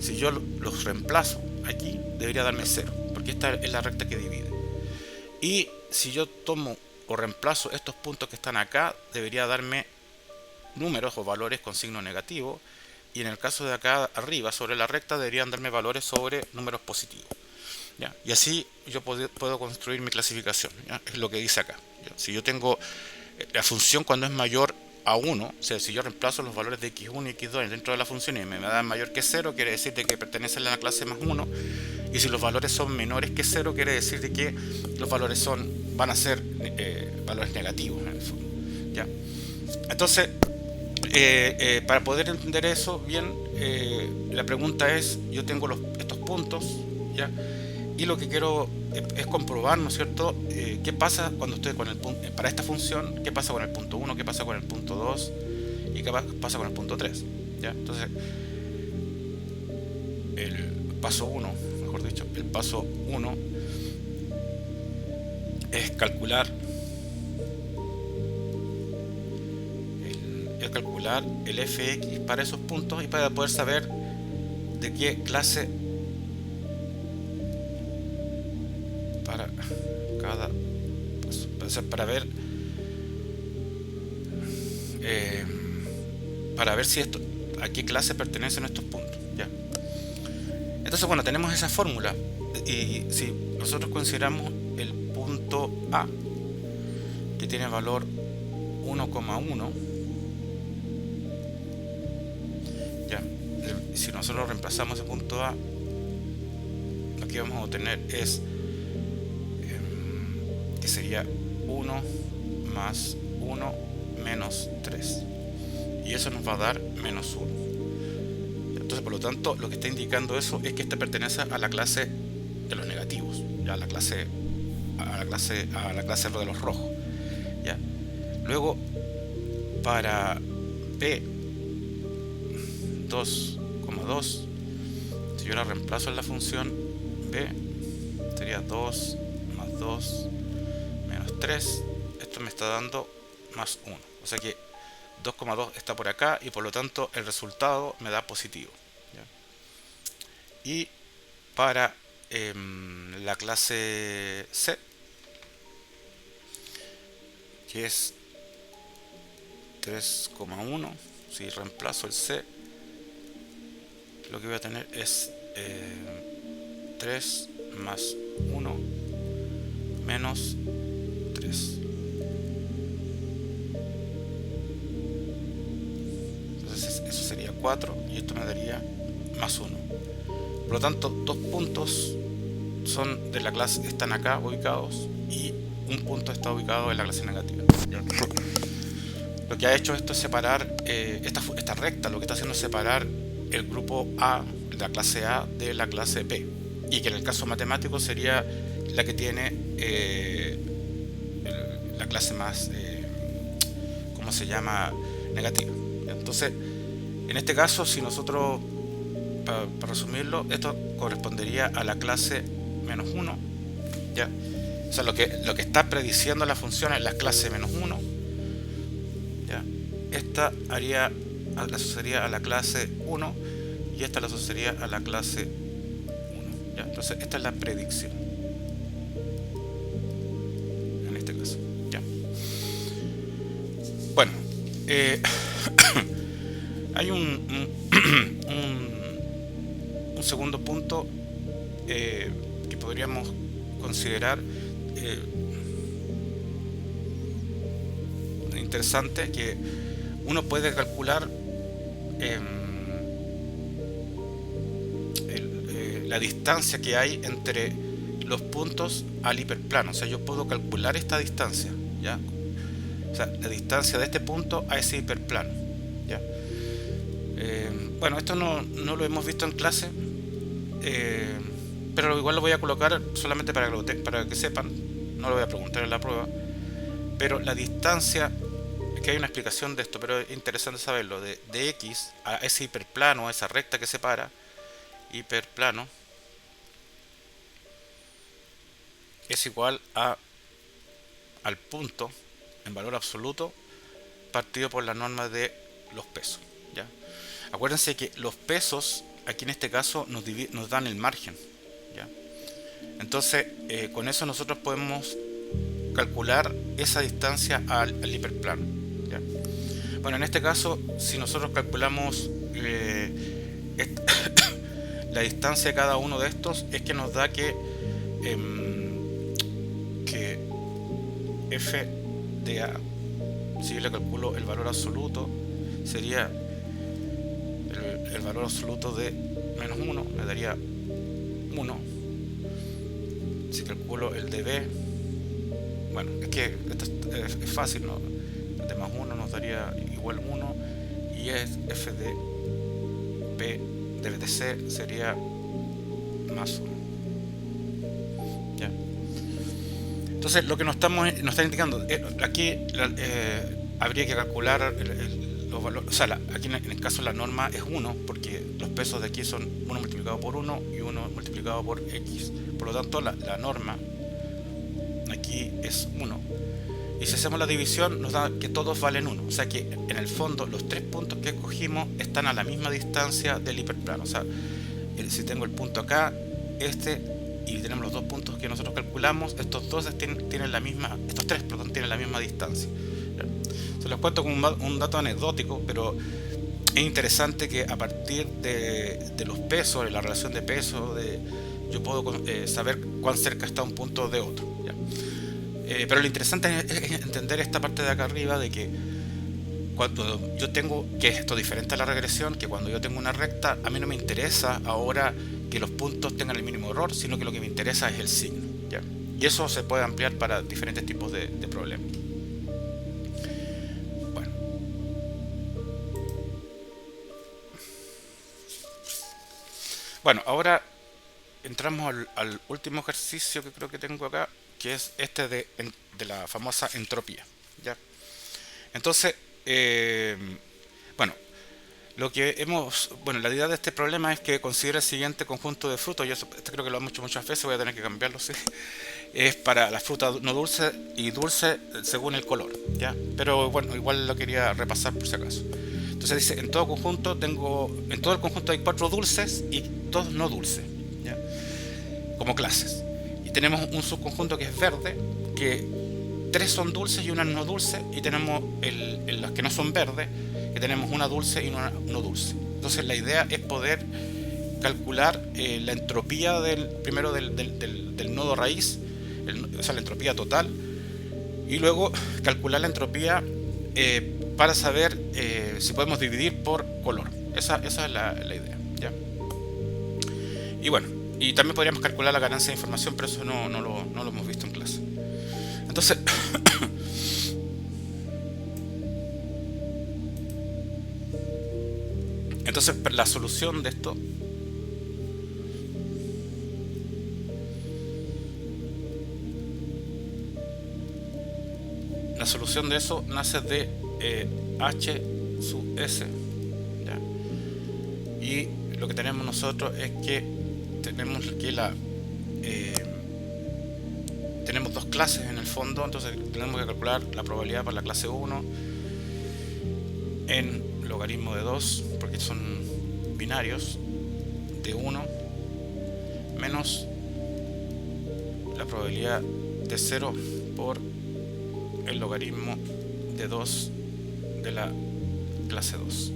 si yo los reemplazo aquí, debería darme 0, porque esta es la recta que divide. Y si yo tomo o reemplazo estos puntos que están acá, debería darme números o valores con signo negativo, y en el caso de acá arriba sobre la recta deberían darme valores sobre números positivos, ¿ya? Y así yo puedo construir mi clasificación, ¿ya? Es lo que dice acá, ¿ya? Si yo tengo la función cuando es mayor a 1, o sea, si yo reemplazo los valores de x1 y x2 dentro de la función y me dan mayor que 0, quiere decir de que pertenecen a la clase más 1. Y si los valores son menores que 0, quiere decir de que los valores van a ser valores negativos en el fondo, ¿ya? Entonces, para poder entender eso bien, la pregunta es, yo tengo estos puntos, ¿ya? Y lo que quiero es comprobar, ¿no es cierto?, qué pasa cuando estoy con el punto, para esta función, qué pasa con el punto 1, qué pasa con el punto 2 y qué pasa con el punto 3, ¿ya? Entonces, el paso 1, mejor dicho, el paso 1 es calcular el fx para esos puntos y para poder saber de qué clase para cada paso, para ver si a qué clase pertenecen estos puntos, ¿ya? Entonces, bueno, tenemos esa fórmula, y si nosotros consideramos el punto A, que tiene valor 1,1, ¿ya? Si nosotros reemplazamos ese punto A, lo que vamos a obtener es que sería 1 más 1 menos 3, y eso nos va a dar menos 1. Entonces, por lo tanto, lo que está indicando eso es que este pertenece a la clase de los negativos, ya, a la clase de los rojos, ¿ya? Luego, para P 2,2, si yo la reemplazo en la función B, sería 2 más 2 menos 3. Esto me está dando más 1, o sea que 2,2 está por acá, y por lo tanto el resultado me da positivo, ¿ya? Y para la clase C, que es 3,1, si reemplazo el C, lo que voy a tener es 3 más 1 menos 3. Entonces eso sería 4, y esto me daría más 1. Por lo tanto, dos puntos son de la clase, están acá ubicados, y un punto está ubicado en la clase negativa. Lo que ha hecho esto es separar esta recta, lo que está haciendo es separar el grupo A, la clase A, de la clase B, y que en el caso matemático sería la que tiene la clase más, ¿cómo se llama?, negativa. Entonces, en este caso, si nosotros, para resumirlo, esto correspondería a la clase menos 1, ¿ya? O sea, lo que está prediciendo la función es la clase menos 1, ¿ya? Esta la asociaría a la clase 1, y esta la asociaría a la clase 1, ¿ya? Entonces, esta es la predicción en este caso, ¿ya? Bueno, Hay un segundo punto que podríamos considerar interesante, que uno puede calcular la distancia que hay entre los puntos al hiperplano. O sea, yo puedo calcular esta distancia, ¿ya? O sea, la distancia de este punto a ese hiperplano, ¿ya? Bueno, esto no lo hemos visto en clase, pero igual lo voy a colocar solamente para que sepan. No lo voy a preguntar en la prueba, pero la distancia, que hay una explicación de esto, pero es interesante saberlo, de X a ese hiperplano, a esa recta que separa, hiperplano, es igual al punto en valor absoluto partido por la norma de los pesos, ¿ya? Acuérdense que los pesos aquí en este caso nos dan el margen, ¿ya? Entonces con eso nosotros podemos calcular esa distancia al hiperplano, ¿ya? Bueno, en este caso, si nosotros calculamos la distancia de cada uno de estos, es que nos da que f de a, si yo le calculo el valor absoluto, sería el valor absoluto de menos 1, me daría 1. Si calculo el de b, bueno, es que esto es fácil, ¿no? De más 1 nos daría igual 1, y es f de b de c sería más 1, ¿ya? Entonces lo que nos está indicando aquí, habría que calcular los valores. O sea, aquí en el caso la norma es 1, porque los pesos de aquí son 1 multiplicado por 1 y 1 multiplicado por x. Por lo tanto la norma aquí es 1, y si hacemos la división nos da que todos valen 1. O sea que en el fondo los tres puntos que escogimos están a la misma distancia del hiperplano. O sea, si tengo el punto acá, y tenemos los dos puntos que nosotros calculamos, estos tres tienen la misma distancia, ¿ya? Se los cuento como un dato anecdótico, pero es interesante que a partir de los pesos, de la relación de peso, yo puedo saber cuán cerca está un punto de otro, ¿ya? Pero lo interesante es entender esta parte de acá arriba, de que cuando yo tengo, que esto es diferente a la regresión, que cuando yo tengo una recta, a mí no me interesa ahora que los puntos tengan el mínimo error, sino que lo que me interesa es el signo, ¿ya? Y eso se puede ampliar para diferentes tipos de problemas. Bueno, ahora entramos al último ejercicio que creo que tengo acá, que es este de la famosa entropía, ¿ya? Entonces, bueno, la idea de este problema es que considere el siguiente conjunto de frutos. Yo creo que lo hemos hecho muchas veces, voy a tener que cambiarlo, ¿sí? Es para las frutas no dulces y dulces según el color, ¿ya? Pero bueno, igual lo quería repasar por si acaso. Entonces dice, en todo el conjunto hay 4 dulces y 2 no dulces, ¿ya? Como clases. Y tenemos un subconjunto que es verde, que 3 son dulces y una no dulce, y tenemos las que no son verdes, que tenemos una dulce y una no dulce. Entonces la idea es poder calcular la entropía primero del nodo raíz, o sea, la entropía total, y luego calcular la entropía para saber si podemos dividir por color. Esa es la idea, ¿ya? Y bueno, y también podríamos calcular la ganancia de información, pero eso no lo hemos visto en clase. Entonces la solución de esto eso nace de h sub s, ¿ya? Y lo que tenemos nosotros es que tenemos dos clases en el fondo. Entonces tenemos que calcular la probabilidad para la clase 1 en logaritmo de 2, porque son binarios, de 1 menos la probabilidad de 0 por el logaritmo de 2 de la clase 2.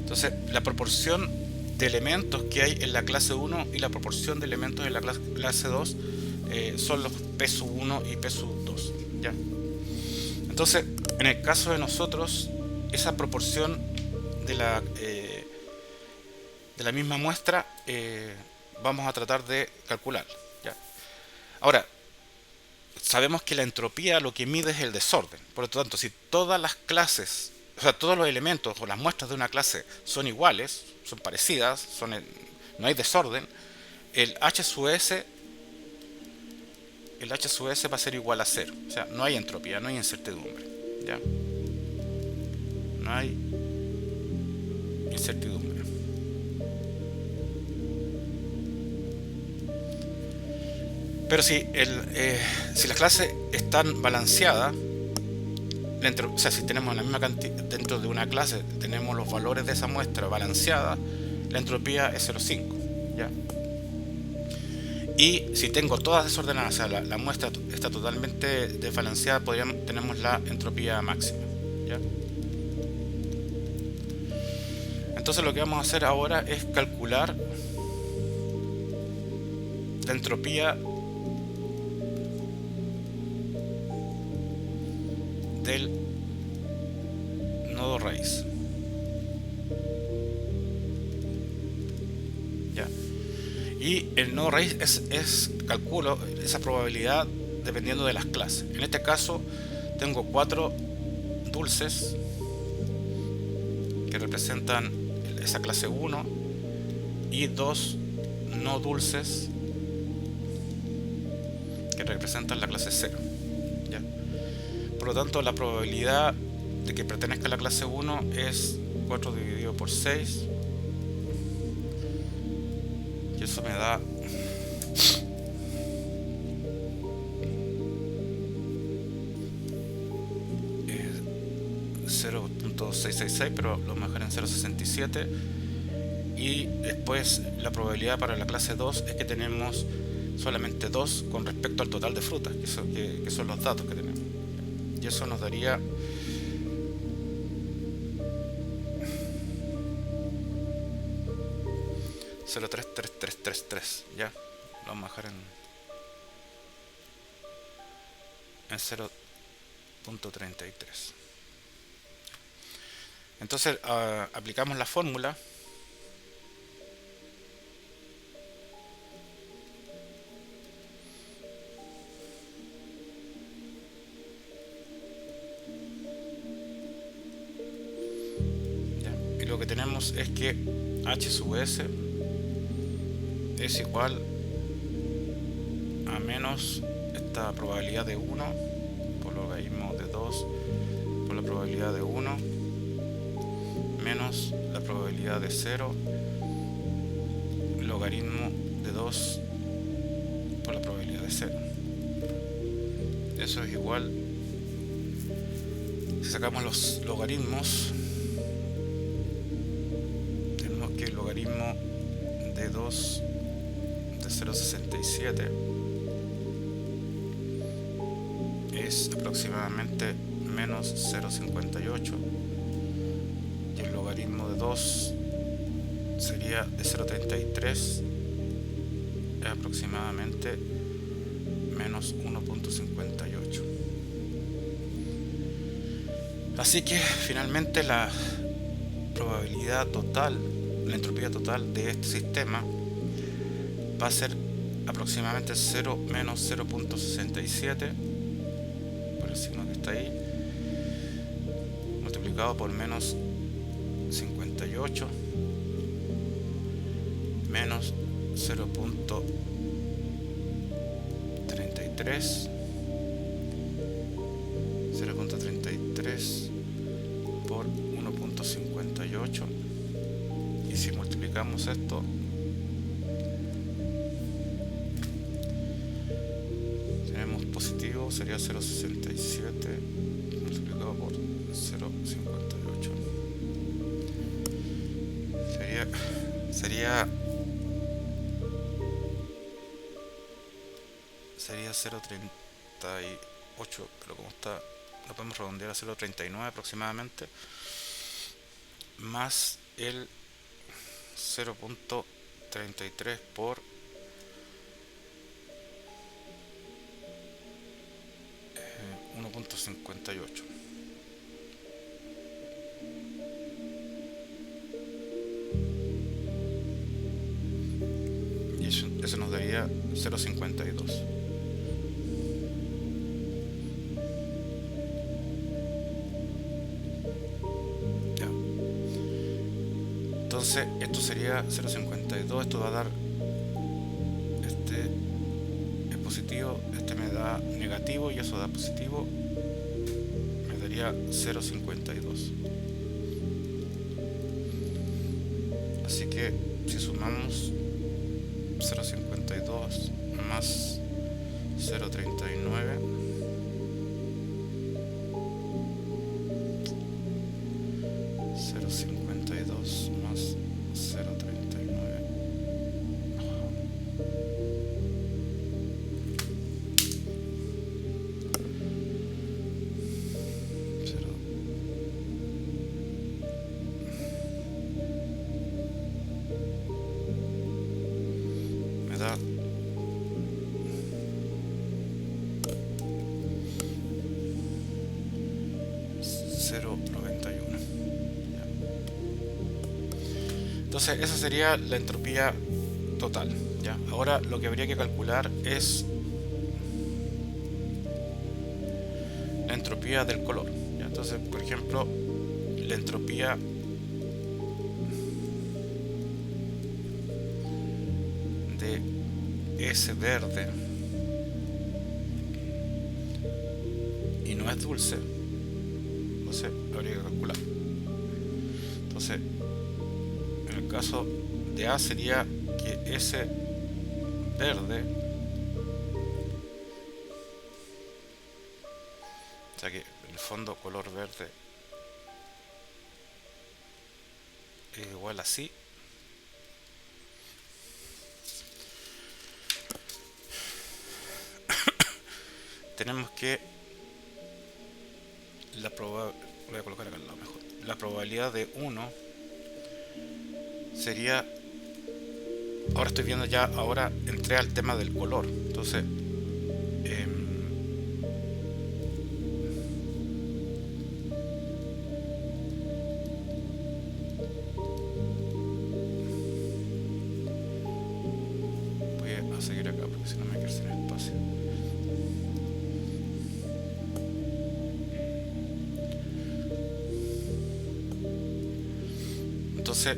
Entonces, la proporción de elementos que hay en la clase 1 y la proporción de elementos en la clase 2 son los P sub 1 y P sub 2, ¿ya? Entonces, en el caso de nosotros, esa proporción de la misma muestra vamos a tratar de calcular, ¿ya? Ahora, sabemos que la entropía lo que mide es el desorden. Por lo tanto, si todas las clases, o sea, todos los elementos o las muestras de una clase son iguales, son parecidas, no hay desorden, el H sub S va a ser igual a 0. O sea, no hay entropía, no hay incertidumbre, ¿ya? No hay incertidumbre. Pero si las clases están balanceadas, o sea, si tenemos la misma cantidad dentro de una clase, tenemos los valores de esa muestra balanceada, la entropía es 0,5, ¿ya? Y si tengo todas desordenadas, o sea, la muestra está totalmente desbalanceada, tenemos la entropía máxima, ¿ya? Entonces lo que vamos a hacer ahora es calcular la entropía del nodo raíz, ¿ya? Y el nodo raíz calculo esa probabilidad dependiendo de las clases. En este caso tengo 4 dulces que representan esa clase 1 y 2 no dulces que representan la clase 0, ¿ya? Por lo tanto, la probabilidad de que pertenezca a la clase 1 es 4 dividido por 6, y eso me da 0.666, pero lo mejor en 0.67. Y después la probabilidad para la clase 2 es que tenemos solamente 2 con respecto al total de frutas, que son los datos que tenemos. Y eso nos daría 0.33333, ya. Lo vamos a dejar en 0.33. Entonces aplicamos la fórmula. Y lo que tenemos es que H sub S es igual a menos esta probabilidad de 1 por logaritmo de 2 por la probabilidad de 1 menos la probabilidad de 0 logaritmo de 2 por la probabilidad de 0. Eso es igual, si sacamos los logaritmos, tenemos que el logaritmo de 2 de 0.67 es aproximadamente menos 0.58, y el logaritmo de 2 sería de 0.33, es aproximadamente menos 1.58. Así que finalmente la probabilidad total, la entropía total de este sistema va a ser aproximadamente 0 menos 0.67 por el signo que está ahí, multiplicado por menos 58 menos 0.33 por 1.58, y si multiplicamos esto tenemos positivo, sería 0.67 multiplicado por 0.58, sería 0.38, pero como está lo podemos redondear a 0.39 aproximadamente, más el 0.33 por 1.58. Y eso nos daría 0.52. Entonces esto sería 0.52, esto va a dar, este es positivo, este me da negativo y eso da positivo, me daría 0.52. Así que si sumamos 0.52 más 0.39, más 0.39, me da 0.91. Entonces esa sería la entropía total, ¿ya? Ahora lo que habría que calcular es la entropía del color, ¿ya? Entonces, por ejemplo, la entropía de ese verde y no es dulce, entonces habría que calcular. Entonces, en el caso de A sería que ese verde, o sea que en el fondo color verde es igual a así. Tenemos que voy a colocar acá al lado mejor. La probabilidad de 1 sería, ahora estoy viendo ya, ahora entré al tema del color, entonces voy a seguir acá porque si no me quedo sin espacio. Entonces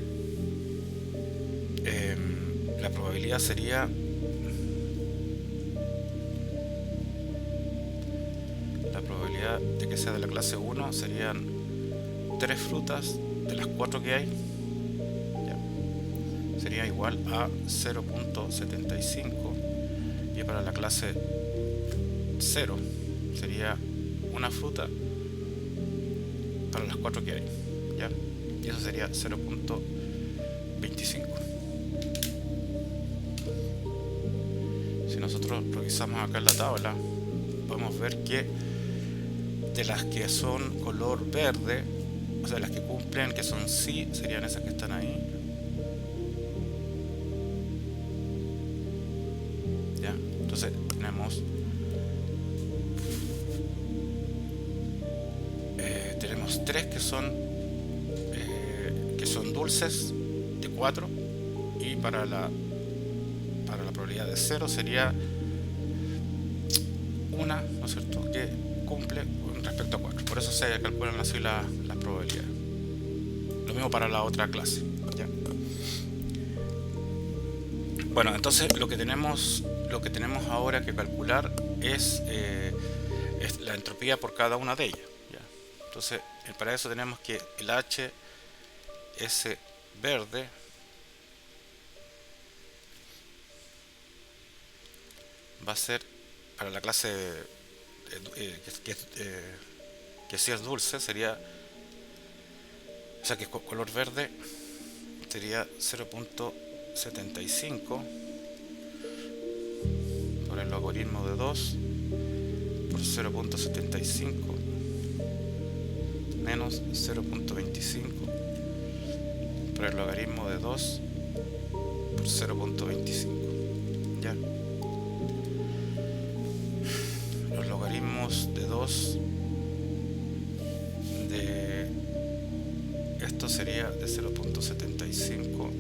la probabilidad sería de que sea de la clase 1 serían 3 frutas de las 4 que hay, ¿ya? Sería igual a 0.75, y para la clase 0 sería una fruta para las 4 que hay, ¿ya? Y eso sería 0.25. Si nosotros revisamos acá en la tabla, podemos ver que de las que son color verde, o sea, las que cumplen, que son sí, serían esas que están ahí, ¿ya? Entonces tenemos 3 que son dulces de 4, y para la probabilidad de 0 sería una, ¿no es cierto?, que cumple con respecto a 4. Por eso se calculan así las probabilidades. Lo mismo para la otra clase, ¿ya? Bueno, entonces lo que tenemos ahora que calcular es la entropía por cada una de ellas, ¿ya? Entonces para eso tenemos que el H, ese verde, va a ser para la clase que si es dulce, sería, o sea que color verde sería 0.75 por el logaritmo de 2 por 0.75 menos 0.25 por el logaritmo de 2 por 0.25. Ya. Los logaritmos de 2 de esto sería de 0.75,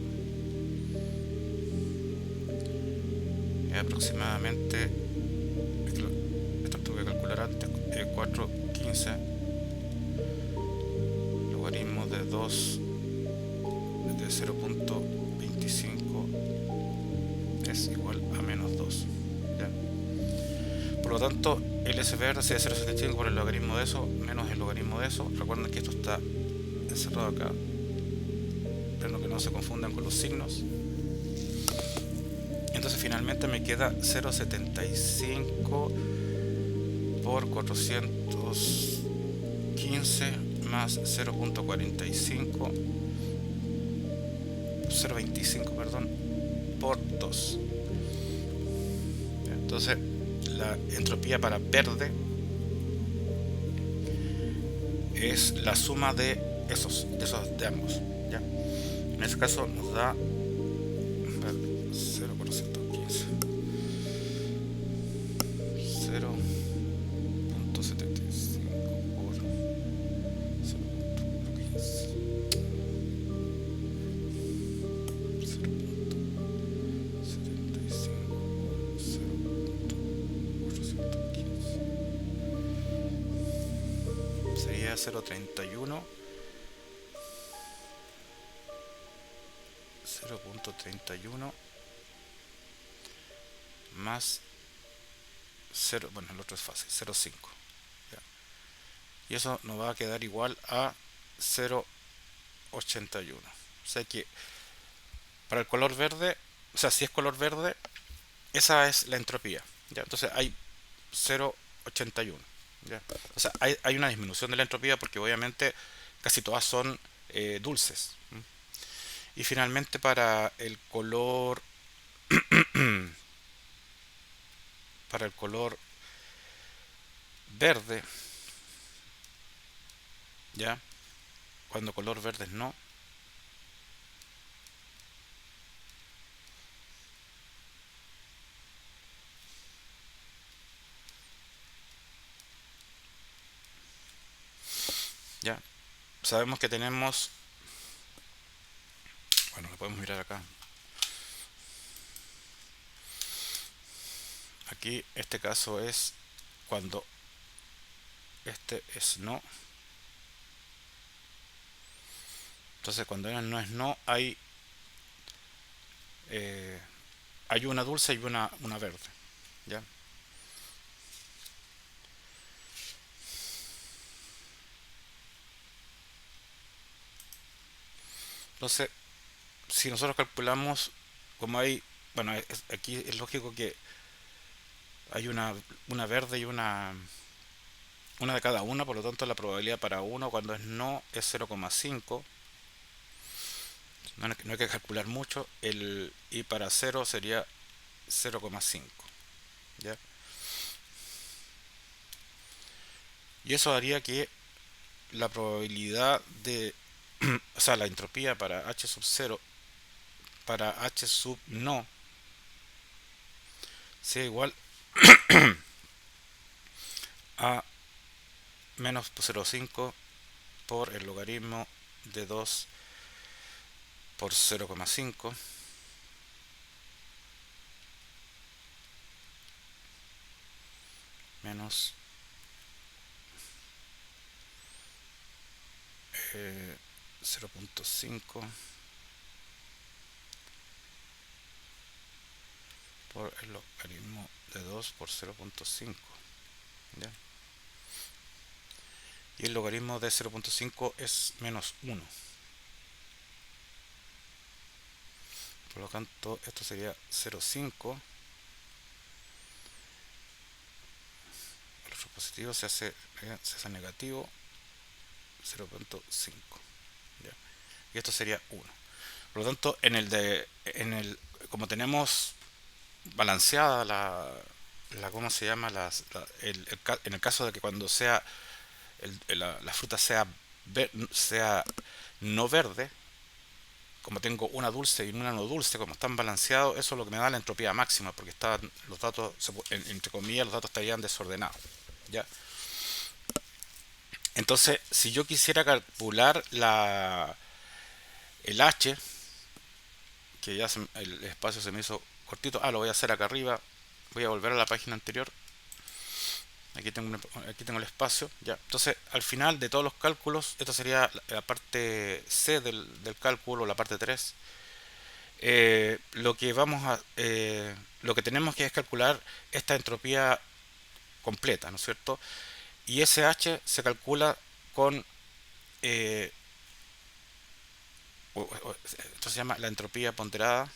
aproximadamente, esto tuve que calcular antes, 4,15. Logaritmo de 2 de 0.25 es igual a menos 2. ¿Ya? Por lo tanto, el SPR sería 0.75 por el logaritmo de eso menos el logaritmo de eso. Recuerden que esto está encerrado acá, pero que no se confundan con los signos. Entonces finalmente me queda 0.75 por 415 más 0.45, 0.25, perdón, por 2. Entonces la entropía para verde es la suma de esos de ambos. ¿Ya? En este caso nos da 0,415, 0.75 por 0.15, 0.75 por 0.415 sería 0.31, 0.31 más 0, bueno, el otro es fácil, 0.5. Y eso nos va a quedar igual a 0.81. O sea que para el color verde, o sea, si es color verde, esa es la entropía. ¿Ya? Entonces hay 0.81. ¿Ya? O sea, hay una disminución de la entropía porque obviamente casi todas son dulces. Y finalmente para el color verde, ya, cuando color verde es no, ya, sabemos que tenemos, bueno, lo podemos mirar acá. Aquí este caso es cuando este es no. Entonces cuando no es no, eh, hay una dulce y una verde. ¿Ya? Entonces, si nosotros calculamos, como hay, bueno, aquí es lógico que hay una verde y una de cada una, por lo tanto la probabilidad para uno cuando es no es 0,5. No hay que calcular mucho, y para 0 sería 0,5. ¿Ya? Y eso haría que la probabilidad de, o sea, la entropía para H sub 0 para H sub no sea igual a menos 0,5 por el logaritmo de 2 por 0,5 menos 0,5 por el logaritmo de 2 por 0,5. ¿Ya? Y el logaritmo de 0,5 es menos 1. Por lo tanto, esto sería 0,5. El otro positivo se hace negativo 0,5. ¿Ya? Y esto sería 1. Por lo tanto, como tenemos balanceada ¿cómo se llama? En el caso de que cuando sea la fruta sea sea no verde, como tengo una dulce y una no dulce, como están balanceados, eso es lo que me da la entropía máxima, porque los datos, entre comillas, los datos estarían desordenados. ¿Ya? Entonces, si yo quisiera calcular el H, que ya el espacio se me hizo cortito, lo voy a hacer acá arriba, voy a volver a la página anterior. Aquí tengo el espacio. ¿Ya? Entonces, al final de todos los cálculos, esta sería la parte C del cálculo, la parte 3. Lo que tenemos que es calcular esta entropía completa, ¿no es cierto? Y ese H se calcula con, eh, esto se llama la entropía ponderada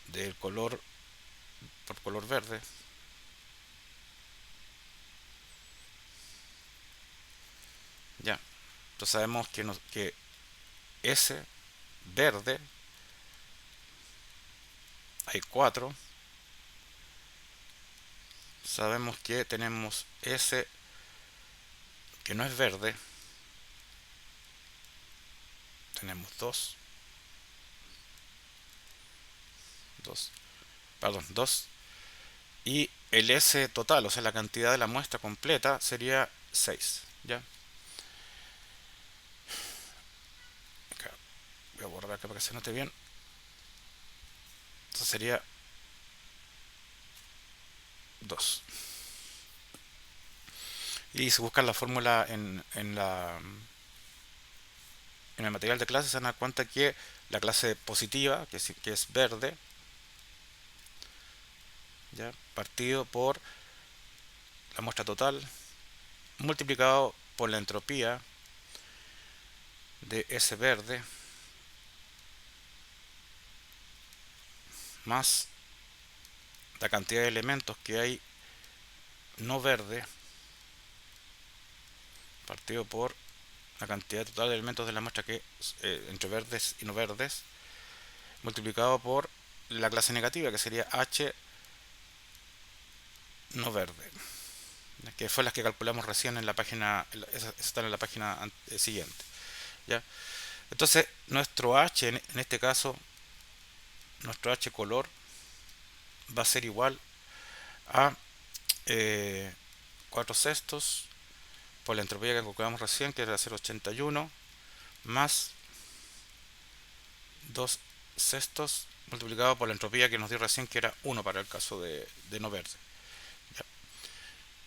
del color por color verde. Ya, entonces sabemos que S verde hay 4. Sabemos que tenemos S que no es verde, tenemos 2, 2, perdón, 2. Y el S total, o sea, la cantidad de la muestra completa sería 6. ¿Ya? Acá, voy a borrar acá para que se note bien. Esto sería 2. Y si buscan la fórmula en el material de clase, se dan cuenta que la clase positiva, que es verde, ¿ya? Partido por la muestra total multiplicado por la entropía de S verde más la cantidad de elementos que hay no verde partido por la cantidad total de elementos de la muestra que entre verdes y no verdes multiplicado por la clase negativa, que sería H no verde, que fue las que calculamos recién en la página, esas están en la página siguiente. ¿Ya? Entonces nuestro H en este caso, nuestro H color va a ser igual a 4 sextos por la entropía que calculamos recién, que era 0,81, más 2 sextos multiplicado por la entropía que nos dio recién, que era 1 para el caso de no verde. ¿Ya?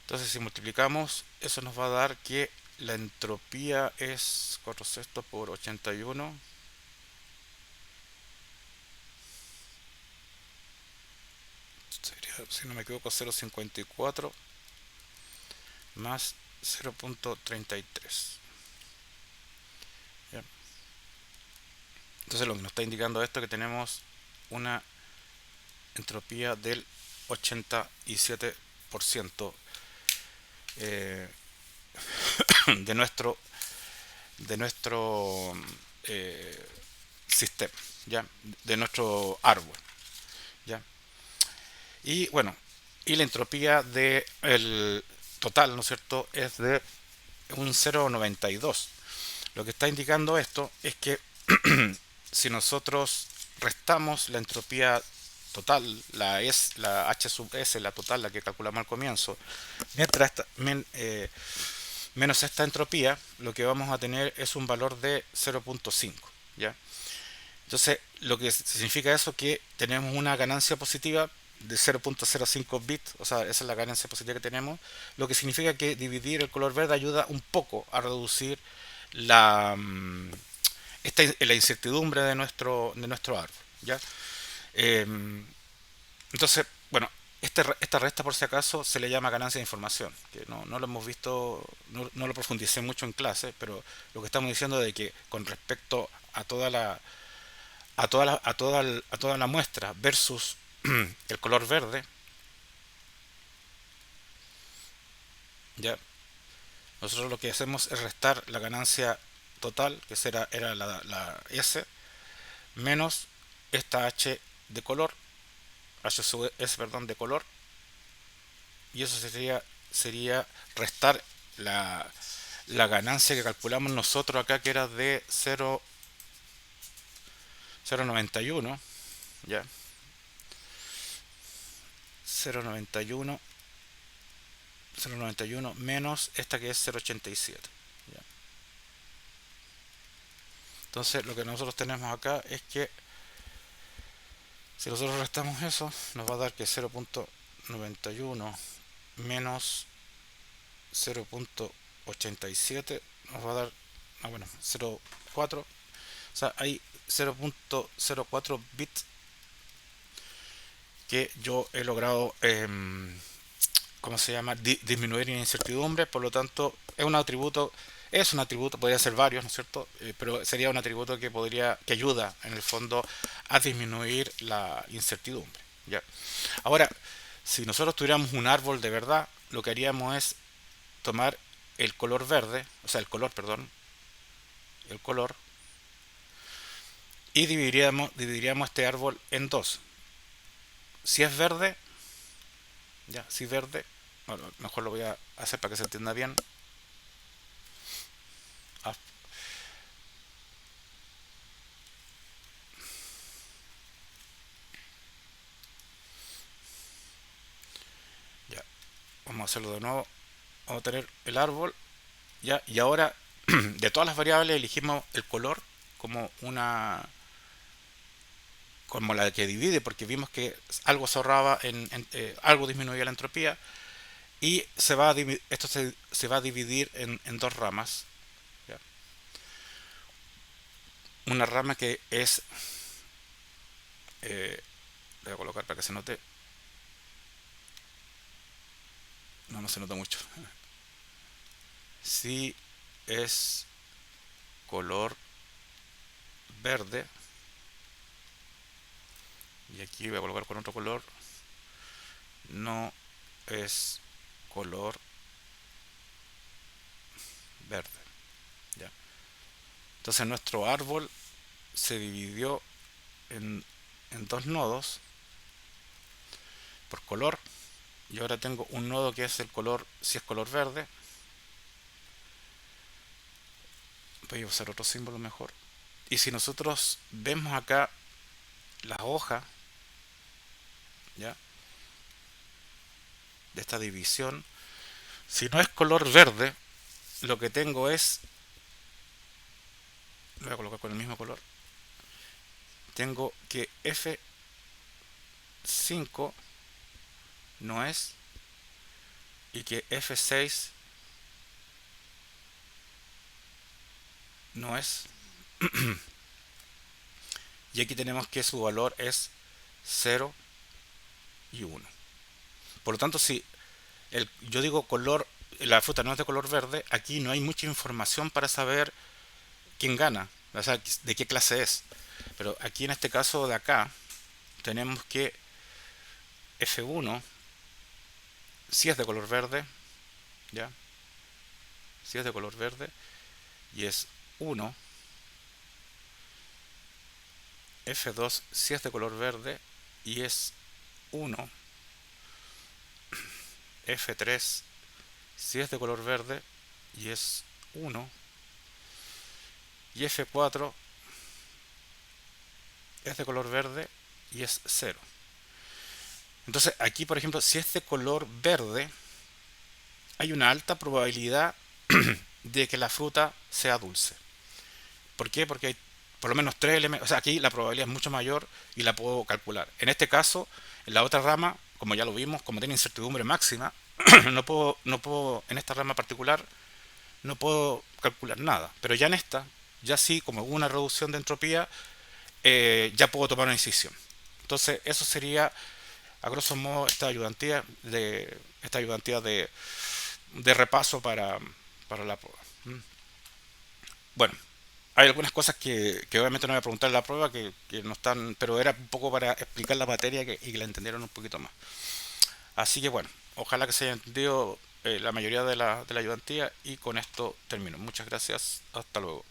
Entonces, si multiplicamos, eso nos va a dar que la entropía es 4 sextos por 81. Sería, si no me equivoco, 0,54 más 0,33. ¿Ya? Entonces lo que nos está indicando esto es que tenemos una entropía del 87% eh, de nuestro sistema, ¿ya? De nuestro árbol, ¿ya? Y bueno, y la entropía del total, ¿no es cierto?, es de un 0,92. Lo que está indicando esto es que si nosotros restamos la entropía total, la H sub S, la total, la que calculamos al comienzo, mientras menos esta entropía, lo que vamos a tener es un valor de 0,5. ¿Ya? Entonces, lo que significa eso es que tenemos una ganancia positiva de 0,05 bits, o sea, esa es la ganancia positiva que tenemos, lo que significa que dividir el color verde ayuda un poco a reducir la, la incertidumbre de nuestro árbol. ¿Ya? Eh, entonces, bueno, esta resta por si acaso se le llama ganancia de información, que no lo hemos visto, no lo profundicé mucho en clase, pero lo que estamos diciendo es de que con respecto a toda la muestra versus el color verde, ya nosotros lo que hacemos es restar la ganancia total, que era la S, menos esta H de color, H sub S, perdón, de color, y eso sería restar la ganancia que calculamos nosotros acá, que era de 0,91, ya, 0,91, 0,91 menos esta que es 0,87, ya. Entonces lo que nosotros tenemos acá es que si nosotros restamos eso, nos va a dar que 0,91 menos 0,87 nos va a dar, bueno, 0,4. O sea, hay 0,04 bits que yo he logrado, ¿cómo se llama? Disminuir en incertidumbre. Por lo tanto, es un atributo, podría ser varios, ¿no es cierto? Pero sería un atributo que ayuda en el fondo a disminuir la incertidumbre, ¿ya? Ahora, si nosotros tuviéramos un árbol de verdad, lo que haríamos es tomar el color verde, o sea, el color, perdón, el color, y dividiríamos este árbol en dos. Si es verde, ya, si es verde, bueno, mejor lo voy a hacer para que se entienda bien. Ah, ya, vamos a hacerlo de nuevo. Vamos a tener el árbol, ya, y ahora de todas las variables elegimos el color como como la que divide, porque vimos que algo se ahorraba algo disminuía la entropía, y esto se va a dividir en dos ramas, ¿ya? Una rama que es, le voy a colocar para que se note, no se nota mucho. Si es color verde, y aquí voy a colocar con otro color, no es color verde, ¿ya? Entonces nuestro árbol se dividió en, en dos nodos por color, y ahora tengo un nodo que es el color, si es color verde. Voy a usar otro símbolo mejor. Y si nosotros vemos acá la hoja, ¿ya?, de esta división, si no es color verde, lo que tengo es, lo voy a colocar con el mismo color, tengo que F5 no es, y que F6 no es, y aquí tenemos que su valor es 0 y 1. Por lo tanto, si yo digo color, la fruta no es de color verde, aquí no hay mucha información para saber quién gana, o sea, de qué clase es. Pero aquí en este caso de acá, tenemos que F1 si es de color verde, ¿ya? Si es de color verde y es 1, F2 si es de color verde y es 1, F3 si es de color verde y es 1, y F4 es de color verde y es 0. Entonces aquí, por ejemplo, si es de color verde, hay una alta probabilidad de que la fruta sea dulce. ¿Por qué? Porque hay por lo menos tres elementos. O sea, aquí la probabilidad es mucho mayor y la puedo calcular. En este caso, en la otra rama, como ya lo vimos, como tiene incertidumbre máxima, no puedo, en esta rama particular, no puedo calcular nada. Pero ya en esta, ya sí, como hubo una reducción de entropía, ya puedo tomar una decisión. Entonces, eso sería, a grosso modo, esta ayudantía de repaso para la prueba. Bueno, hay algunas cosas que obviamente no voy a preguntar en la prueba que no están, pero era un poco para explicar la materia y que la entendieran un poquito más. Así que bueno, ojalá que se haya entendido la mayoría de la ayudantía, y con esto termino. Muchas gracias, hasta luego.